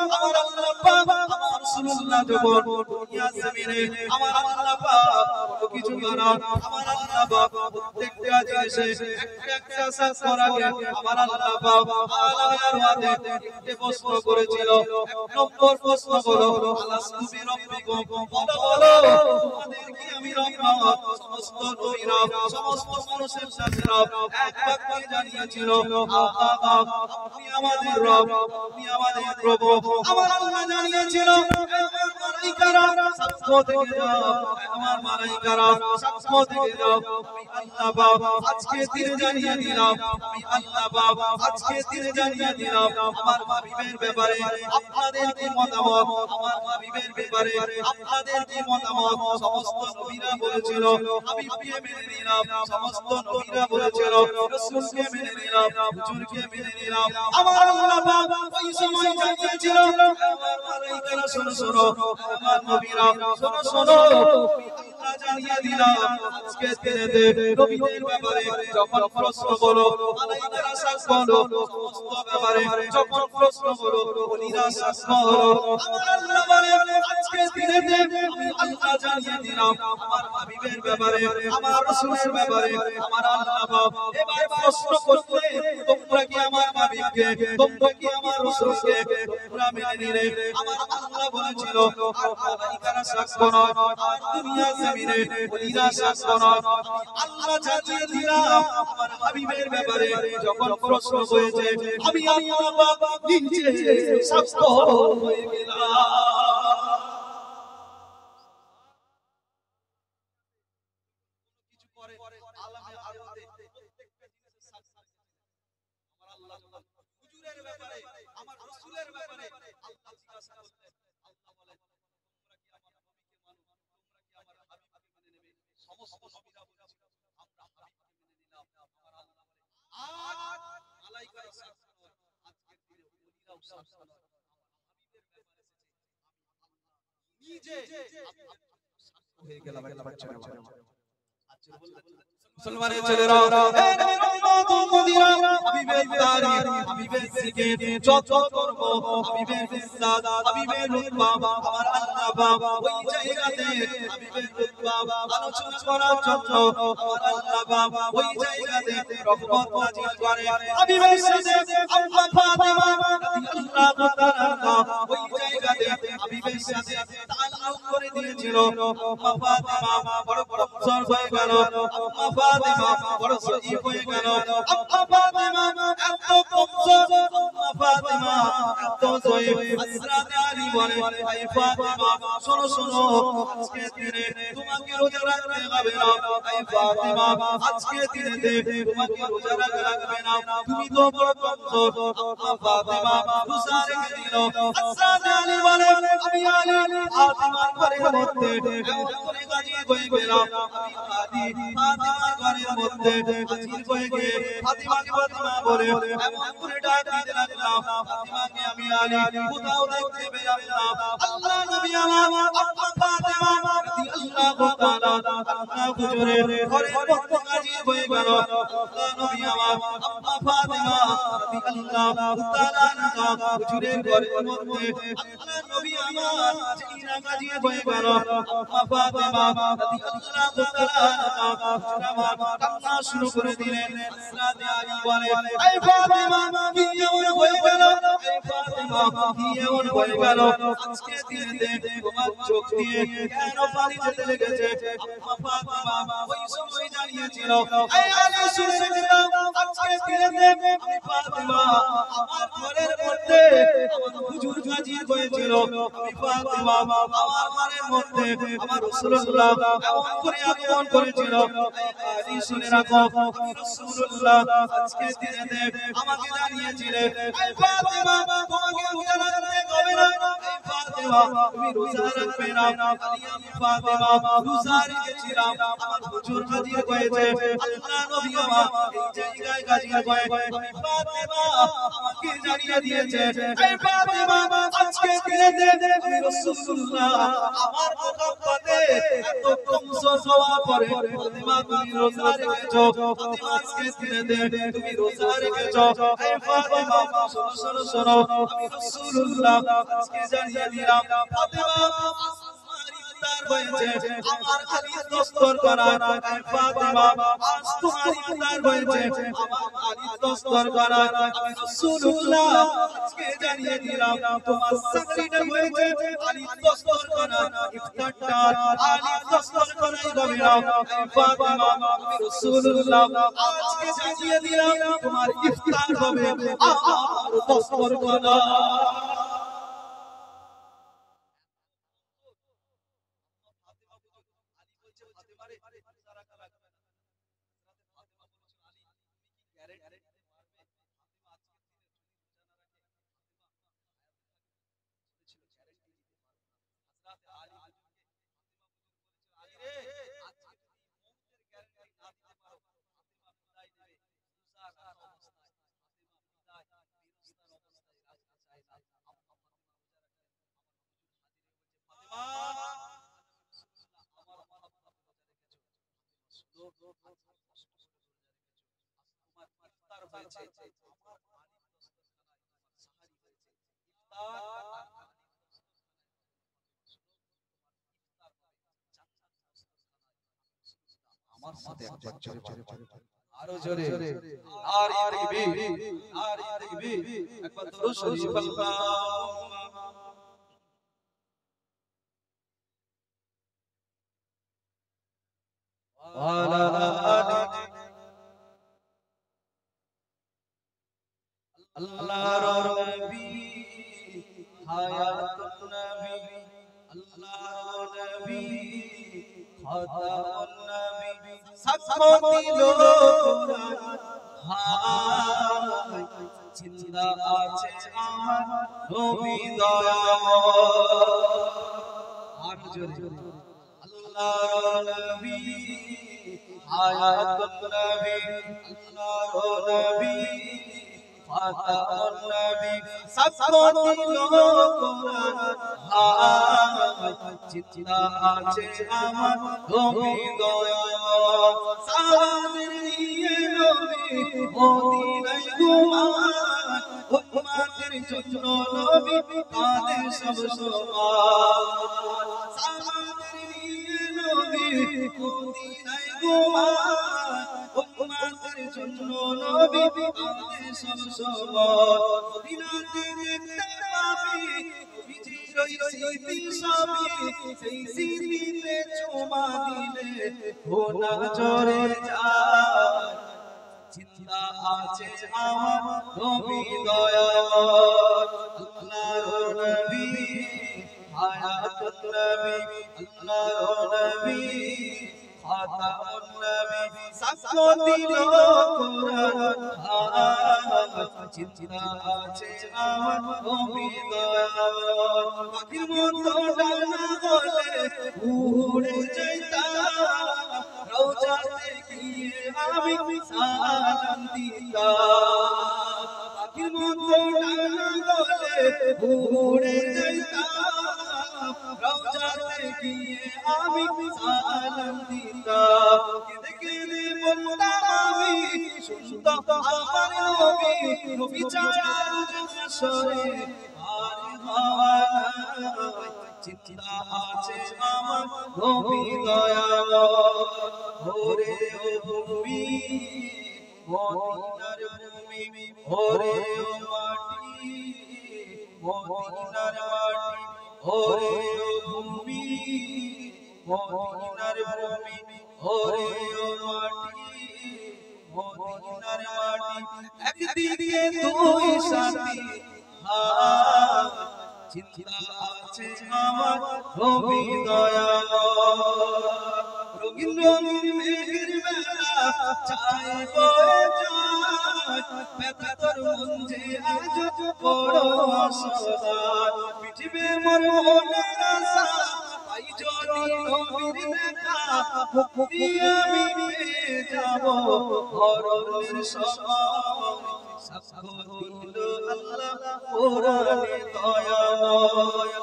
Speaker 2: আমার আল্লাহ পাক আমার রাসূলুল্লাহ যখন দুনিয়া জমিনে আমার আল্লাহ পাক কত কিছু করা আমার আল্লাহ পাক প্রত্যেকটা জিনিসে একটা সাথ করাকে আমার আল্লাহ পাক আলায়ার ওয়াদে একটি প্রশ্ন করেছিল এক নম্বর প্রশ্ন হলো আলাস্তু বিরাব্বিকুম বলো তোমাদের কি আমি রব সমস্ত নবীরা সমস্ত মানুষের সাথে রব এক বাক্যে জানিয়েছিল আপনি আমাদের রব আপনি আমাদের প্রভু আমার আল্লাহ জানিয়েছিল মালাইকারা সাক্ষ্য থেকে যাও আমার মালাইকারা সাক্ষ্য থেকে যাও আমি আল্লাহ বাবা আজকে দিনে জানিয়ে দিলাম আমি আল্লাহ বাবা আজকে দিনে জানিয়ে দিলাম আমার হাবিবের ব্যাপারে আপনাদের কি মতামত আমার হাবিবের ব্যাপারে আপনাদের কি মতামত সমস্ত নবীরা বলেছিল হাবিবকে মেনে নিলাম সমস্ত নবীরা বলেছিল রাসূলকে মেনে নিলাম হুজুরকে মেনে নিলাম আমার আল্লাহ বাবা ওই সময় জানিয়েছিল আমার মালাইকারা শোনো শোনো আমার নবীরা শোনো শোনো আল্লাহ জানিয়ে দিলাম আজকে দিনে নবীদের ব্যাপারে যখন প্রশ্ন হলো মালাইকারা সাক্ষ্য হলো সমস্ত ব্যাপারে যখন প্রশ্ন হলো ওলিরা সাক্ষ্য হলো আমার আল্লাহ বলে আজকে দিনে আমি আল্লাহ জানিয়ে দিলাম আমার হাবিবের ব্যাপারে আমার রাসূলের ব্যাপারে আমার আল্লাহ বাবা এবার প্রশ্ন করতে তোমরা কি আমার হাবিবকে তোমরা কি আমার রাসূলকে তোমরা মেনে নিলে আমার আল্লাহ বলেছিল আর মালাইকারা সাক্ষ্য নয় আর দুনিয়া জমিনে ওলিরা সাক্ষ্য নয় আল্লাহ জানিয়ে দিলাম আমার হাবিবের ব্যাপারে যখন প্রশ্ন হয়েছে আমি আল্লাহ বাবা নিজে সাক্ষ্য হয়ে গেলাম কিছু করে আলামে আরওয়াতে প্রত্যেকটা জিনিসের সাক্ষ্য আমার আল্লাহ হুজুরের ব্যাপারে আমার রাসূলের ব্যাপারে আল্লাহ জিজ্ঞাসা করতেন আল্লাহ বলেন তোমরা কি আমার নবীকে মানো তোমরা কি আমার হাবিবকে মেনে নেবে সমস্ত নবীরা বলেছিল আমরা হাবিবকে মেনে নিলাম আমার আল্লাহ বলে আজ মালাইকারা সাক্ষ্য নয় আজকের দিনে ওলিরাও সাক্ষ্য নয় আমার হাবিবের ব্যাপারে এসেছে আমি আল্লাহ নিজে সাক্ষ্য হয়ে গেলাম একটা বাচ্চা আজ বললেন মুসলমানের ছেলেরা মদিনা হাবিবের তারিখ হাবিবের জিকির যত করব হাবিবের ইজ্জত হাবিবের রুতবা আমার আল্লাহ বাবা ওই জায়গাতে হাবিবের রুতবা আলোচনা করার জন্য আমার আল্লাহ বাবা ওই জায়গাতে রহমত নাজিল করে হাবিবের সাথে আম্মা ফাতিমা রাদিয়াল্লাহু তাআলা ওই জায়গাতে হাবিবের সাথে তাআল্লুক করে দিয়েছিল আম্মা ফাতিমা বড় বড় বছর হয়ে গেল আম্মা ফাতিমা বড় শরীফ হয়ে গেল আম্মা ফাতিমা এত কমজোর আম্মা ফাতিমা এত জয়ীফ হযরত আলী বলে আই ফাতিমা শোনো শোনো আজকে দিনে তোমাকে রোজা রাখতে হবে না আই ফাতিমা আজকে দিনে তোমাকে রোজা রাখবে না তুমি তো বড় কমজোর আম্মা ফাতিমা রোজা রেখে দিল হযরত আলী বলে আমি আলী ফাতিমার ঘরের মধ্যে এমন করে গাজী হয়ে গেলাম আমি আলী ফাতিমার ঘরের মধ্যে হাজির হয়ে গিয়ে ফাতিমাকে ফাতিমা বলে এমন করে ডাক দিতে লাগলাম ফাতিমাকে আমি আলী কোথাও দেখতে পেলাম না আল্লাহ নবী আমার আম্মা ফাতিমা রাদিয়াল্লাহু তাআলা আল্লাহ হুজুরের ঘরের মধ্যে হাজির হয়ে গেল আল্লাহ নবী আমার আম্মা ফাতেমা রাদিয়াল্লাহু তাআলা আনহা হুজুরের ঘরের মধ্যে আল্লাহর নবী আমার জিনা গাজিয়ে বয়ে গেল আম্মা ফাতেমা রাদিয়াল্লাহু তাআলা আনহা হুজুর আমার কান্না শুরু করে দিলেন হযরত আলী বলে এই ফাতেমা কি এমন হয়ে গেল এই ফাতেমা কি এমন হয়ে গেল আজকে দিনে তোমার চোখ দিয়ে কেন পানি যেতে লেগেছে আম্মা ফাতেমা ওই সময় জানিয়েছিল এই আলী শুনে দিলাম আজকে দিনে আমি ফাতেমা আমার ঘরের মধ্যে আমার হুজুর হাজির হয়েছিল আমি ফাতেমা আমার ঘরের মধ্যে আমার রাসূলুল্লাহ এমন করে আগমন করেছিল আলী শুনে রাখো আমি রাসূলুল্লাহ আজকে দিনে আমাকে জানিয়েছিলে এই ফাতেমা তোমাকে রোজা রাখতে হবে না এই ফাতেমা তুমি রোজা রাখবে না আলী আমি ফাতেমা রোজা রেখেছিলাম আমার হুজুর হাজির হয়েছে আল্লাহ নবী আমার এই জায়গায় হাজির হয়ে আমি ফাতেমা আমাকে জানিয়ে দিয়েছে এই ফাতেমা আজকে দিনে আমি রাসূলুল্লাহ আমার মোহাব্বতে এত কমজোর হওয়ার পরে ফাতেমা তুমি রোজা রেখেছো ফাতেমা আজকে দিনে তুমি রোজা রেখেছো এই ফাতেমা শোনো শোনো আমি রাসূলুল্লাহ আজকে জানিয়ে দিলাম ফাতেমা হয়েছে আমার আলী দস্তর করা ফাতেমা আজ তোমার ইফতার হয়েছে আমার আলী দস্তর করা আমি রাসূলুল্লাহ আজকে জানিয়ে দিলাম তোমার সাকরিটা হয়েছে আলী দস্তর করা ইফতারটা আলী দস্তর করাই হবে না ফাতেমা আমি রাসূলুল্লাহ আজকে জানিয়ে দিলাম তোমার ইফতার হবে আমার দস্তর করা আমার সাথে একবার আরো জোরে আর ইতিবি একবার দরুদ শরীফ আলা আল্লাহর নবী হায়াতুন নবী আল্লাহর নবী খাতামুন নবী সাকমতি লোকরা হায় জিন্দা আছে আমার নবী দয়াময় আর জোরে আল্লাহর নবী হায়াতুন নবী আল্লাহর নবী খাতামুন নবী সাকমতি লোকরা হায় জিন্দা আছে আমার নবী দয়াময় সালামের নিয়ে নবী মদিনায় ঘুমায় উম্মতের জন্য নবী কাঁদে সব সময় সালামের নিয়ে নবী মদিনায় ঘুমায় উম্মতের জন্য নবী কাঁদে সব সময় মদিনাতে দেখতে পাবি নবীজির ওই স্মৃতি সবই সেই স্মৃতিতে চুমা দিলে ঘোনা ঝরে যায় জিন্দা আছে আমার নবী দয়াময় আল্লাহর নবী হায়াতুন নবী আল্লাহর নবী খাতামুন নবী সাকমতি লোকরা জিন্দা আছে আমার নবী দয়াময় পাখির মতো ডানা হলে উড়ে যাইতাম রওজাতে গিয়ে আমি সালাম দিতাম পাখির মতো ডানা হলে উড়ে যাইতাম রওজাতে গিয়ে আমি সালাম দিতাম কেঁদে কেঁদে বলতাম আমি শুনতাম আমার নবী নবী ছাড়া আসরে আর হয় চিন্তা আছে আমার নবী দয়াময় ওরে ও ভূমি মদিনার ভূমি ওরে ও মাটি মদিনার মাটি ওরে ও ভূমি মদিনার ভূমি ওরে ও মাটি মদিনার মাটি একদিকে দুই সাথী চিন্তা আছে আমার নবী দয়াময় রঙিন রঙিন মেঘের বেলা ছায় বয়ে যায় ব্যথা তোর মন যে আজ বড় অসহায় পৃথিবী মোর মনের আশা পাই যদি নবীর দেখা মুক্তি আমি পেয়ে যাব মরণের সময় সাক্ষ্য দিল আল্লাহ কোরআনে দয়াময়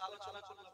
Speaker 2: আলোচনা করলাম